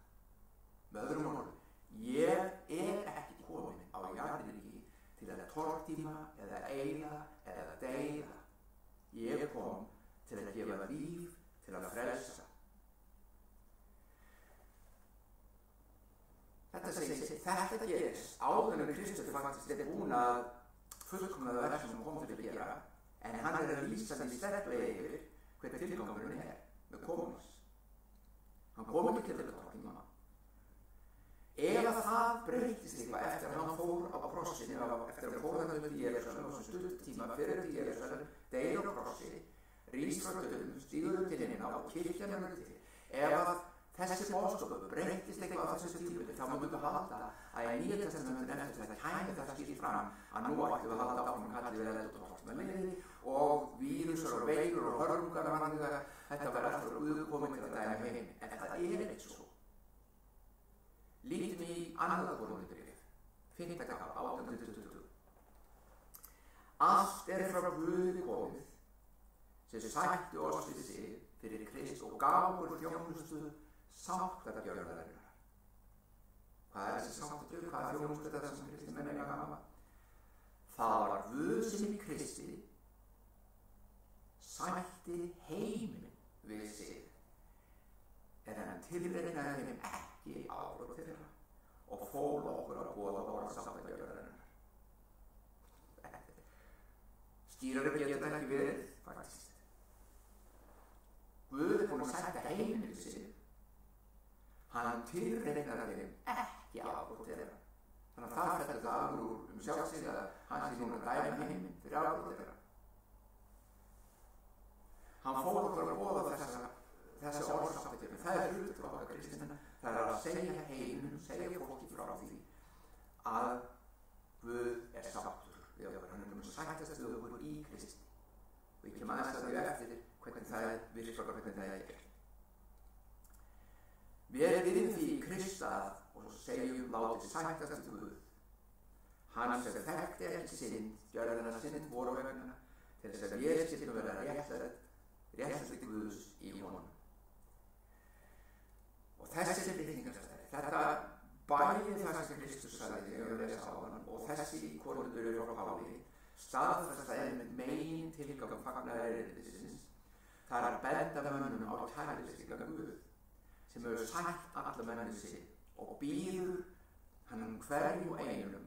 Með öðrum orðum, ég er ekki kominn á jarðríki til að tortíma eða eyða eða deyða. Ég kom til að gefa líf, til að frelsa. Þetta gerist áður en Kristur faktisk er búinn að fullkomna það verk sem kom til að gera, en hann er að lýsa því sterklega yfir hver tilgangurinn er með komans. Hann kom ekki til að tortíma. Ef það breytist eitthvað eftir að hann fór á krossinu, eftir að fór hann til Jerúsalem og stutt tíma fyrir til Jerúsalem, deyr á krossi, rís frá dauðum, stígur til himna og kirkjan verður til. Ef þessi boðskapur breytist eitthvað á þessu tímabili, þá myndum við halda að í Nýja testamentinu eftir þetta kæmi það skýrt fram að nú ættum við að halda áfram kallið við eld og tortíma og vírusar og veikur og hörmungar og mannlega, þetta var alltaf Guð kominn til að dæma heim. En það er ekki svo. Lítum í annað Korinthubréf, 5. kafla, 18-20. Allt er frá Guði komið sem sættu oss við sig fyrir Krist og gaf okkur þjónustu sáttargjörðarinnar. Hvað er þessi sáttargjörð? Hvað er þjónustu þetta sem Kristi menn eiga að hafa? Það var Guð sem í Kristi sætti heiminn við sig, en hann tilreinaði þeim ekki áflóð þeirra og fól okkur að boða orð sáttargjörðarinnar. Skýrari geta ekki verið, faktisk. Guð er búinn að sætta heiminn við sig. Hann tilreinaði þeim ekki áflóð þeirra. Þannig að það fellur það úr sjálf sig að hann sé núna að dæma heiminn fyrir áflóð þeirra. Hann fól okkur að boða þessa orðsáttargjörð. Það er hlutur okkar kristinna. Það er að segja heiminum, segja fólki frá því að Guð er sáttur við okkur. Hann er búinn að sættast við okkur í Kristi. Og ég kem aðeins að þau eftir hvernig það virkar og hvernig það er gert. Við erum við því í Krista og segjum látið sættast við Guð. Hann sem þekkti ekki synd, gjörði hennar synd voru vegna til þess að við skylum vera réttlæti Guðs í honum. Og þessi litningarstæði, þetta bæði það sem Kristus sagði þegar við lesa á hann og þessi í Korinthur frá Páli staðfestaði með megin tilgang fagnaðarerindisins. Það er að benda mönnum á kærleiksríkan Guð sem hefur sætt alla menn sig og býður hann hverjum og einum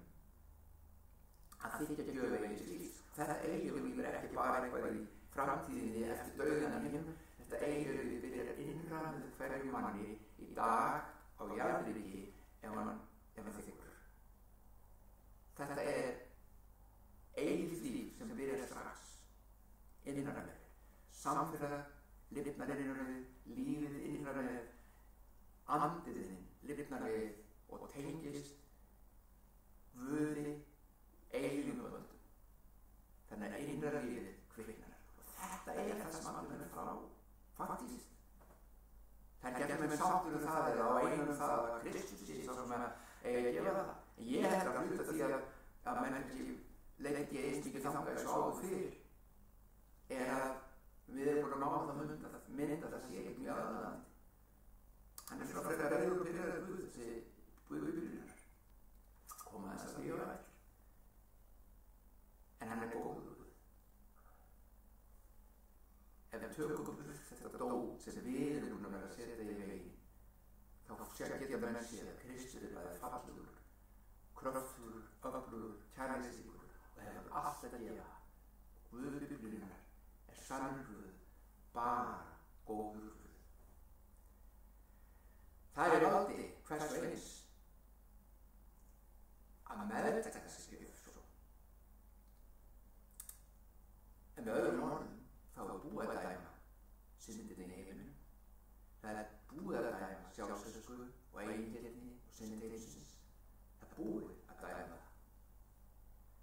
að þykja gjöf eigin lífs. Þetta eigin líf er ekki bara eitthvað í framtíðinni eftir dauðan hinn. Þetta eigin líf byrjar innra með hverjum manni í dag á jarðríki ef hann þykkur. Þetta er eigin líf sem byrjar strax innra með. Samfélag lifnar innra með, lífið innra með, andiðinn lifnar með og tengist Guði eilífum völdum. Þannig að innra lífið kviknar. Og þetta er það sem allir er frá faktískt. Það er ekki með sáttur það eða á einum það að Kristus sé svo sem að gefa það. Ég held að hluta því að menn ekki leggja eins mikið þangað eins og áður fyrir er að við erum búin að ná það mynda það sé ekki mjög aðalandi. Hann er svona frekar reyður byrjaður Guð, þessi Guðbyrjunar. Koma þess að bíða vel. En hann er góður Guð. Ef við tökum upp þetta dót sem við erum að vera að setja í veginn, þá geta menn séð að Kristur er bæði fallegur, kröftugur, öflugur, kærleiksríkur og hefur allt að gefa. Guðbyrjunar er sannur Guð, bara góður Guð. Það er valdi hvers og eins að meðtaka þessi gjöf svo. En með öðrum orðum þá er búið að dæma syndinni í heiminum. Það er búið að dæma sjálfsösku og eigingirni og syndinni heimsins. Það er búið að dæma það.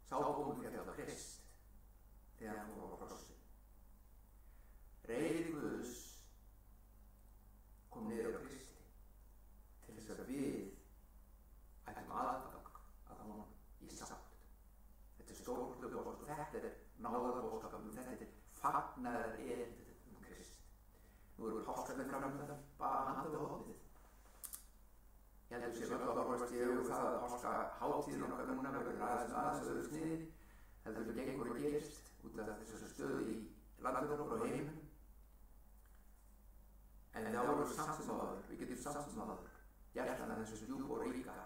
Sá komum fjall á Krist þegar hann fór á krossi. Reiði Guðs kom niður á Kristi til þess að við ætlum aðgang að honum í sátt. Þetta er stórhuglega boðskap og þetta er náðarboðskap og þetta er fagnaðarerindið Krist. Nú erum við hálfsverðin fram með það, bara handað og hóðið. Ég held að sér öll að horfast ég og það að háska hátíðin okkar núna verður aðeins öðru sniði. Heldur við gengur og gerist út af þessu stöðu í landinu okkur og heiminum. En þá erum við samt sem áður, við getum samt sem áður. Hjartan að þessu djúp og ríka.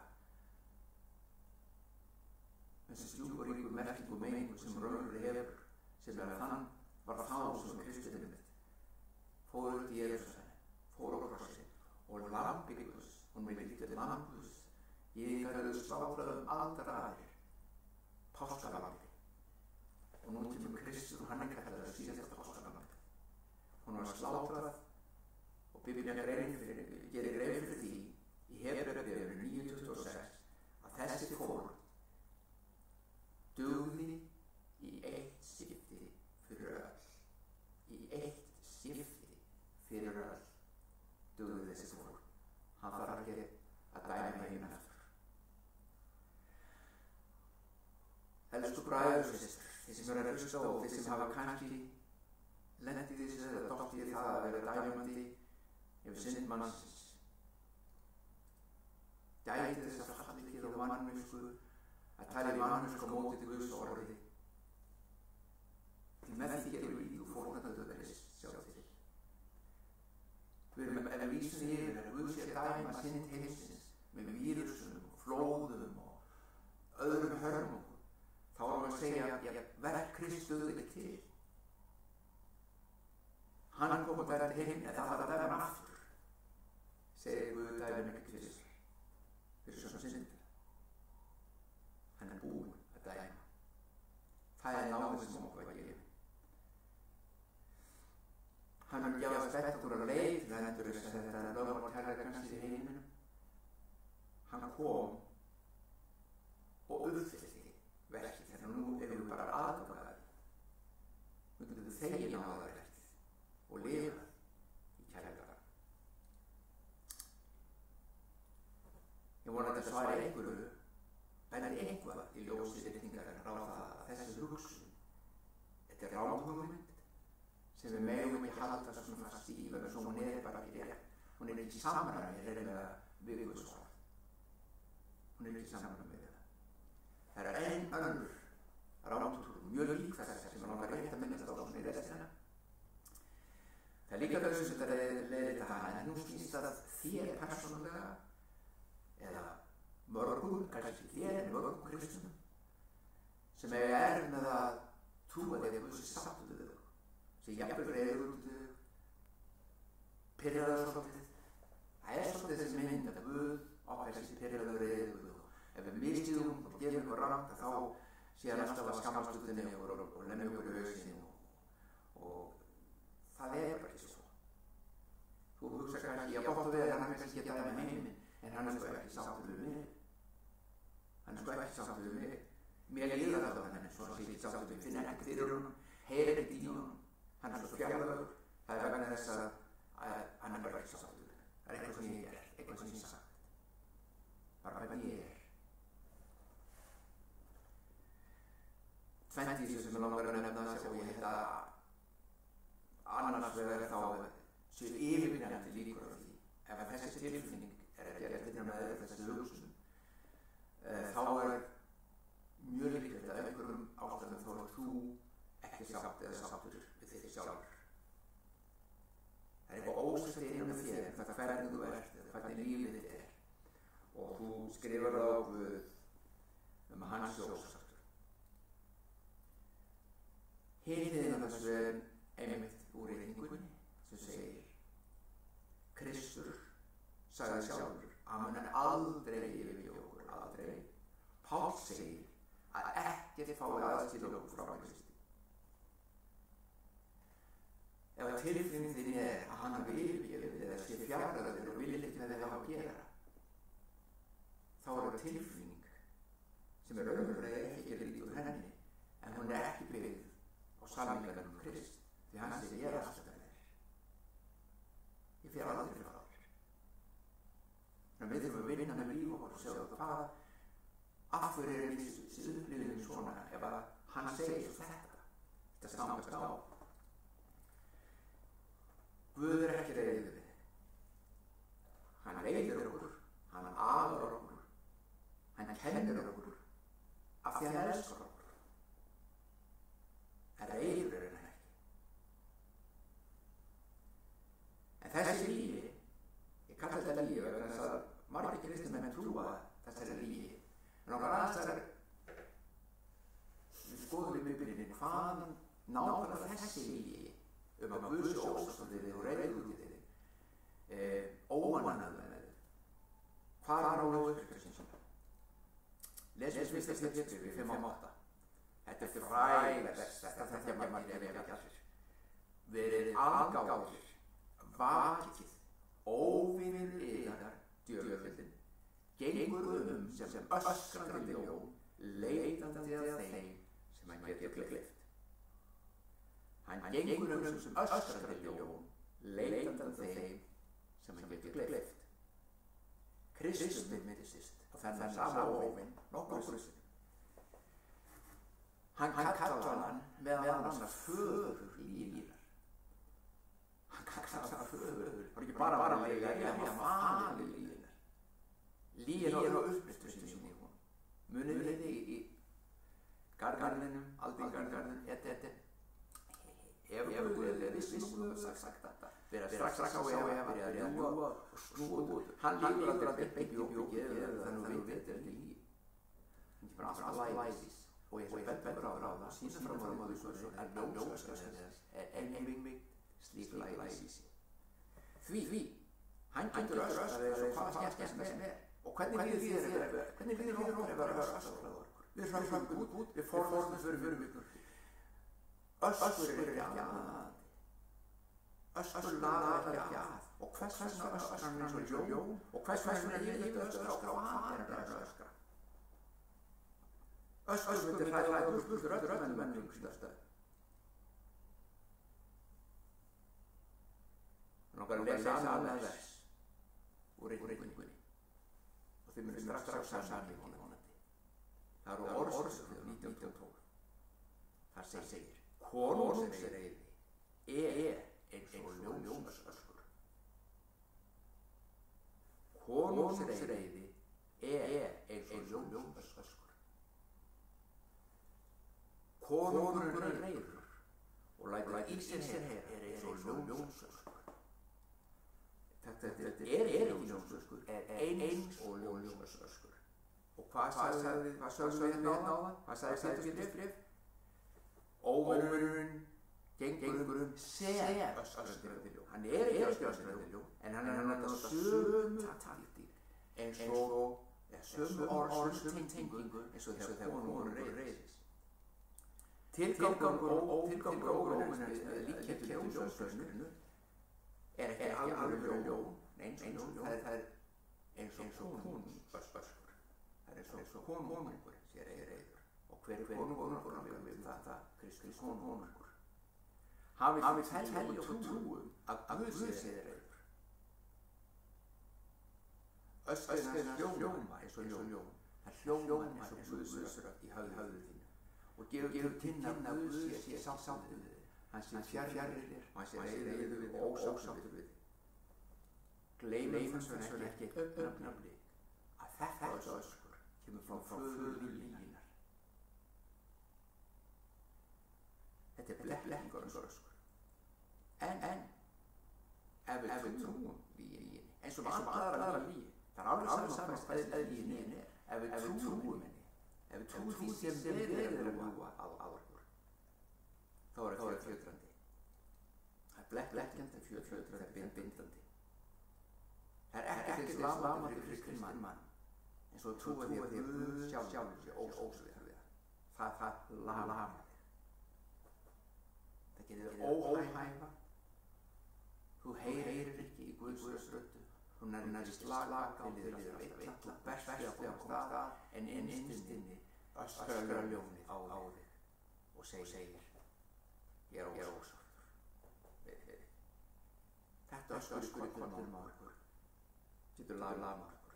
Þessu djúp og ríku merkingu og meiningu sem raunverulega hefur, sem er að hann var þá sem Kristurinn mitt. Fór út í Jerúsalem, fór á krossi og lambi Guðs, hún með lítið lamb Guðs. Ég verður slátrað aldra aðrir, páskalambi. Og nú kemur Kristur og hann er kallaður síðasta páskalambi. Hún var slátrað og Biblían gerir grein fyrir því í Hebreabréfinu 9:26 að þessi fórn dugði í eitt skipti fyrir öll. Í eitt skipti fyrir öll dugði þessi fórn. Hann þarf ekki að dæma heiminn aftur. Elsku bræður og systur, þeir sem eru að hlusta og þeir sem hafa kannski lendi í þessu eða dotti í það að vera dæmandi yfir synd mannsins. Gæti þess að fallikið og mannvisku að tala mannvisku á móti Guðs orði. Því með því getur við líka fórnandi verið sjá til. Við erum vísum yfir að Guð sé að dæma synd heimsins með vírusum og flóðum og öðrum hörmungum. Þá erum við að segja að verk Kristi ekki til. Hann kom að verða heim en það þarf að dæma aftur. Segir Guð dæma ekki Kristi. Fyrir svona syndir. Hann búinn að dæma. Það náðið sem okkur að gefa. Hann gefa spett okkur að leið til að endur þess að þetta lögmál kærleikans í heiminum. Hann kom og uppfyllti verkið þegar nú erum við bara aðgangaði. Nú getum við þegin á það verkið og lifað í kærleika. Ég vona að þetta svari einhverju, benni eitthvað í ljósi ritningarinnar á það að þessi hugsun, þetta ráðhugmynd sem við megum ekki halda svona fast í vegna svo hún bara ekki rétt. Hún ekki samræmi reynilega við Guðs orð. Hún ekki samræmi við það. Það enn önnur ráðhugmynd, mjög lík þess sem langar rétt að minnast á svona í restina. Það líka þau sem þetta leiðir hana, en nú snýst það þér persónulega eða mörgum, kannski þér, mörgum kristunum sem með að trúa þegar Guð sé sáttur við þau, sem jafnvel reyður út við þau, pirraður svolítið. Það svolítið þessi mynd að Guð okkar sé pirraður reyður við þau. Ef við mistíðum og gefum ykkur rangt þá sé hann alltaf að skammast út þenni og lemja ykkur í hausinn og það bara ekki svo. Þú hugsa kannski, ég bótt að vera hann kannski að dæma heiminn, en hann sko ekki sáttur við mig. Hann sko ekki sáttur við mig. Mér líður það á henni, svona sé ekki sáttur við, finn ekki fyrir honum, heyrir ekki í honum. Hann svo fjarlægur, það vegna þess að hann bara ekki sáttur við. Það eitthvað sem ég eitthvað sem ég sagt. Bara hvað ég Tvennt í þessu sem ég langar að nefna og ég held að annars vegar þá séu yfirvinnandi líkur á því. Ef þessi tilfinning ekki vinna með þessi hugsun, þá mjög líklegt að einhverjum ástæðum þá þú ekki sátt eða sáttur við þig sjálfur. Það eitthvað ósætt innan með þér, þetta hvernig þú ert, hvernig lífið þitt og þú skrifar það á Guð hans ósáttur. Hinn af þessu einmitt úr ritningunni sem segir Kristur sagði sjálfur að hann aldrei yfirgefi okkur, aldrei. Páll segir að ekkert fái aðskilja okkur frá Kristi. Ef tilfinning þín að hann hafi yfirgefið eða sé fjarlægur og vilja ekki með þig hafa að gera, þá tilfinning sem raunverulega ekki lítið úr henni, en hún ekki byggð á samningnum Krist, því hann segir ég alltaf með þér. Ég fer aldrei frá þér. Þannig við þurfum að vinna með líf okkur og segja hvað af hverju þessi upplifin svona ef að hann segir þetta stangast á. Guð ekki reiður við. Hann leiðir okkur, hann aðar okkur, hann kennir okkur af því hann elskar okkur. Það reiður hann ekki. En þessi lífi, ég kalla þetta lífi vegna þess að margir kristnir trúa þessari lífi. En okkar aðstæðar, við skoðum í Biblíunni hvaðan nákvæmlega þessi lífi að Guð sé ósáttur við þig og reiður út í þig, óánægður með þig. Hvar á uppskriftin? Lesum fyrsta Pétur í 5:8. Þetta fræg vers, þetta þekkja margir ef ekki allir. Verið aðgáðir, vakið, óvinir yðar djöfullinn, gengur sem öskrandi ljón, leitandi að þeim sem hann getur gleypt. Hann gengur sem öskrandi ljón, leitandi að þeim sem hann getur gleypt. Kristus minnist á þennan sama óvin nokkur sinnum. Hann kallar hann meðal annars föður lífar. saxa föður, var ekki bara að ég var falið líginar. Lígin á uppristur sinni í hún. Munið þið í garðinum, aldingarðin, ef Guð vissum sagt þetta, vera strax á Eva, byrjaði að ljúga og snúa út. Hann lígur aldrei beint í bjókið, þannig að við þetta ekki lígi. Hann er bara alltaf læsis. Og ég bendur á það, sína fram á því að ljósöskast einmig slík læsi. Því, hann getur öskrað eða hvað skemmst með. Og hvernig líður okkur að vera öskrað okkur? Við hröngum út, við forðum fyrir ykkur. Öskur er ekki aðandi. Öskur lagar ekki að. Og hvers vegna öskrar hann eins og ljón? Og hvers vegna ég öskra og hvað er að öskra? Öskur myndi hræða burtur öllum menningsstöð. Hann okkar að lesa annað vers úr reikningunni. Og þið munið strax á sami vonandi. Það eru orðsöfnið 1912. Það segir, konungsreiði eins og ljónsöskur. Konungsreiði eins og ljónsöskur. Konungur reiður og lætur í sér eins og ljónsöskur. Þetta ekki ljónsöskur, eins og ljónsöskur. Og hvað sagði við náða? Hvað sagði Pétursbréf? Óvinurinn gengur sem öskrandi ljón. Hann ekki öskrandi ljón, en hann er að nota sömu taktík eins og sömu orð, sömu tengingu eins og þegar konungur reiðist. Tilgangur óvinnarins líkjættu ljónsöskurinu er ekki alveg ljón, það er eins og konungsöskur. Það er eins og konungur sé reiður. Og hver konungur við þetta Kristi konungur. Hafið telli og trúum að Guð sé reiður. Öskurinn hljóma eins og ljón. Það hljóma eins og Guðsrödd í höfðu þínu. Og gefur kynna að Guð sé sáttur við þig. Hann sé fjarri þér og hann sé reiður við og ósáttur við þig. Gleymum þess ekki augnablik að þetta öskur kemur frá föður líginar. Þetta er blekkingaröskur. En ef við trúum líginni, eins og aðra lígi, það er alveg saman hvað lígin er. Ef við trúum henni, ef við trúum því sem verður að búa að okkur, þá er það fjötrandi. Það er blekkjandi fjötrandi, það er bindandi. Það er ekkert lamandi fyrir kristinn mann, eins og trúa því að Guð sjálfur sé ósáttur við það. Það lamar þig. Það getur óhæfa. Þú heyrir ekki í Guðs röddu. Þú nærri slaka til þér alltaf illa. Þú berst þig að koma stað, en innstinni öskrar ljónið á þig og segir, ég er ósáttur við þig. Þetta öskur í kollum á okkur. Sýtur lama okkur.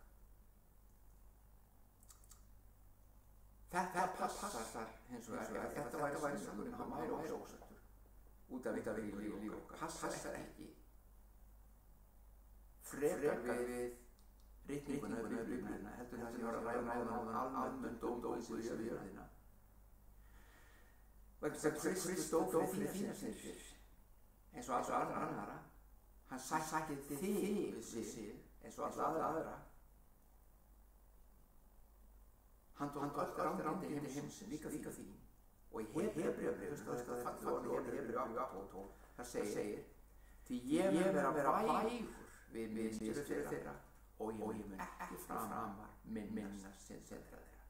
Þetta passar hins vegar ef þetta væri sannleikurinn, hann væri ósáttur út af líf okkar. Passar ekki frekar við ritninguna eða biblíuna heldur það sem ég var að ræða almenn dómdóðs í jörðina. Vegna þess að Kristus dó fyrir þínar syndir eins og allra annarra. Hann sætti þig við sig eins og allra aðra. Hann tók öll rándindi heimsins líka þín. Og í Hebreabréfinu, það það segir, því ég mun vera vægur við misgjörðir þeirra og ég mun ekki framar minnast syndra þeirra.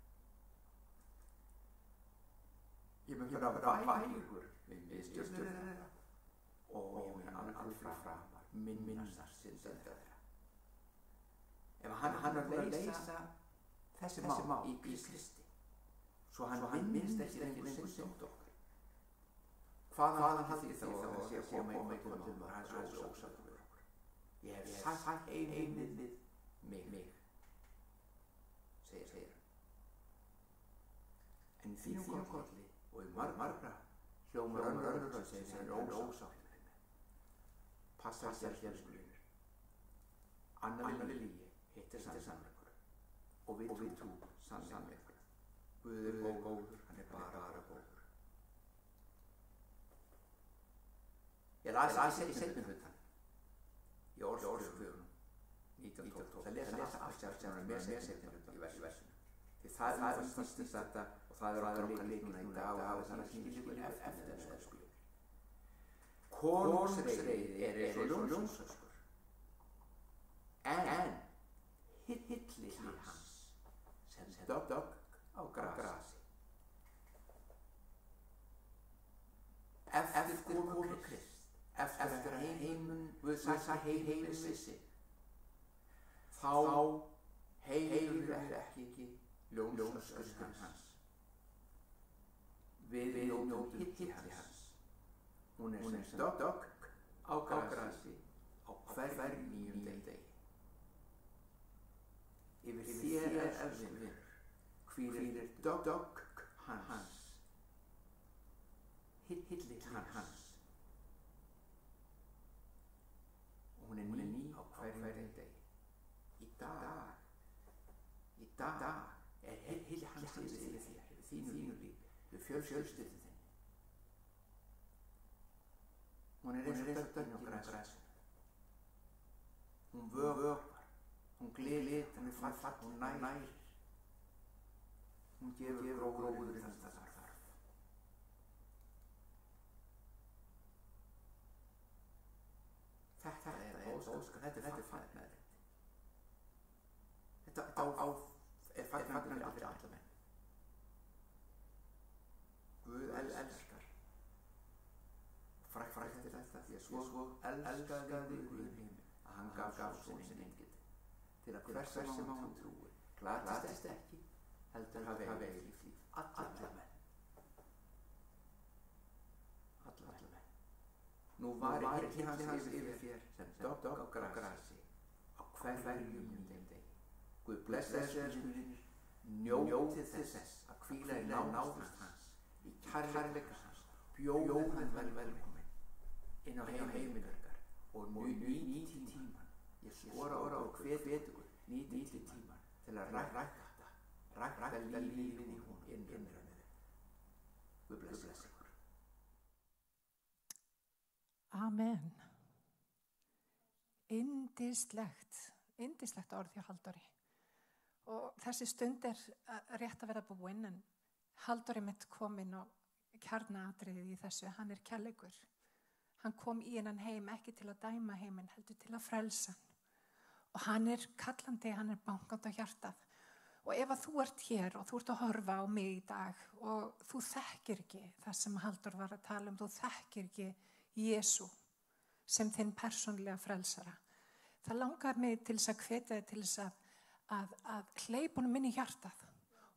Ég mun vera vægur við misgjörðir þeirra og ég mun aldrei framar minnast syndra þeirra. Ef hann er að leysa þessi mál í Kristi, svo hann minnst ekki lengur synd okkar, hvaðan haldið þá að það sé að koma í kvöldum og hans er ósáttur við okkur. Ég hef sagt einmið við mig, segir hann. En í þínum kolli og í margra hljómar önnur sem er ósáttur við mig. Passa sjálfsgrunir. Annar vilji heitir sannleikur og við trú sannleikur. Guð góður, hann bara góður. Ég las í seinni hlutan í orðskrifum 1912. Það lesa allt sjálfsgrunir með seinni hlutan í versinu. Því það fastist þetta og það okkar leik núna í dag og það skilur eftir þessu skilur. Konungsreiði eins og ljónsöskur. En hilli hans sem dögg á grasi. Eftir komu Krist, eftir að heimun vissi, þá heyrðu ekki ljónsöskur hans. Við njótum hilli hans. Hún sem dögg á grasi á hverjum nýjum degi. Yfir þér elskvinur, hvílir dögg hans, hilli hans. Og hún ný á hverjum degi. Í dag hilli hans yfir þér, yfir þínu lífi, yfir fjölskyldu þinni. Hún eins og döggin á grasinu. Hún vökvar, hún glitar, hún fall, hún nærir. Hún gefur gróður þann það þarf. Þetta er óskar, þetta er fagnaðurinn. Þetta er fagnaðurinn fyrir alla menn. Guð elskar. Frækt þetta því að svo elskaði Guð heiminn að hann gaf son sinn eingild til að hver sem á hann trúi glatist ekki heldur hafi eilíft líf. Alla menn. Nú var hilli hans yfir þér sem dögg á grasi á hverjum degi. Guð blessa elskunir, njótið þess að hvíla í náðust hans, í kærleika hans, bjóðu hann velkomin inn á heiminn ykkar og nýti tíman. Ég skora og hvet ykkur nýti tíman til að rækta lífið í hún innrönnið. Guð blessa ykkur. Amen. Yndislegt orð hjá Halldóri. Og þessi stund rétt að vera búinn, en Halldóri mitt kom inn á kjarnaatriðið í þessu. Hann er kærleikur. Hann kom í hennan heim ekki til að dæma heiminn, heldur til að frelsa hann. Og hann er kallandi, hann er bankandi á hjartað. Og ef að þú ert hér og þú ert að horfa á mig í dag og þú þekkir ekki það sem Halldór var að tala þú þekkir ekki Jesú sem þinn persónlega frelsara. Það langar mig til þess að hvetja þig til þess að hleypa honum inn í hjartað.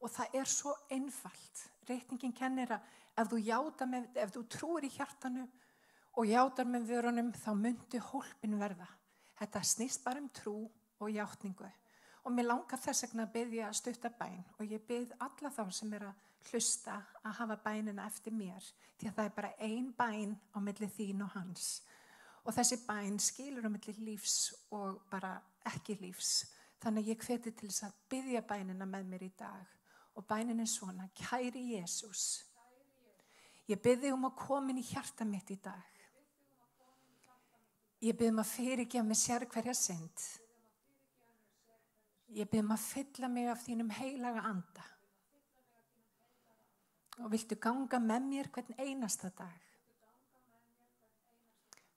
Og það er svo einfalt. Reikningin kennir að ef þú trúir í hjartanu og játar með vörunum, þá myndi hólpin verða. Þetta snýst bara trú og játningu. Og mér langar þess vegna að biðja stutta bæn og ég bið alla þá sem að hlusta að hafa bænina eftir mér, því að það er bara ein bæn á milli þín og hans. Og þessi bæn skilur á milli lífs og bara ekki lífs. Þannig að ég hveti til þess að biðja bænina með mér í dag. Og bænin er svona: kæri Jesús, ég bið þig að koma inn í hjarta mitt í dag. Ég bið að fyrirgefa mig sérhverja synd. Ég bið að fylla mig af þínum heilaga anda. Og viltu ganga með mér hvern einasta dag.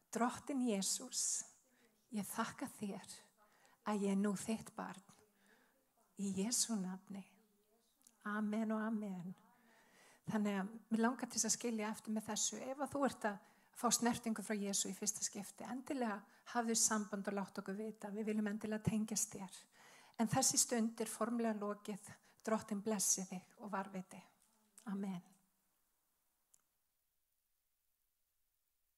Drottinn Jesús, ég þakka þér að ég er nú þitt barn. Í Jesú nafni. Amen og amen. Þannig að mér langar til að skilja eftir með þessu. Ef að þú ert að fá snertingu frá Jesú í fyrsta skipti, endilega hafðu samband og látt okkur vita. Við viljum endilega tengjast þér. En þessi stund er formlega lokið. Drottinn blessi þig og varviti. Amen.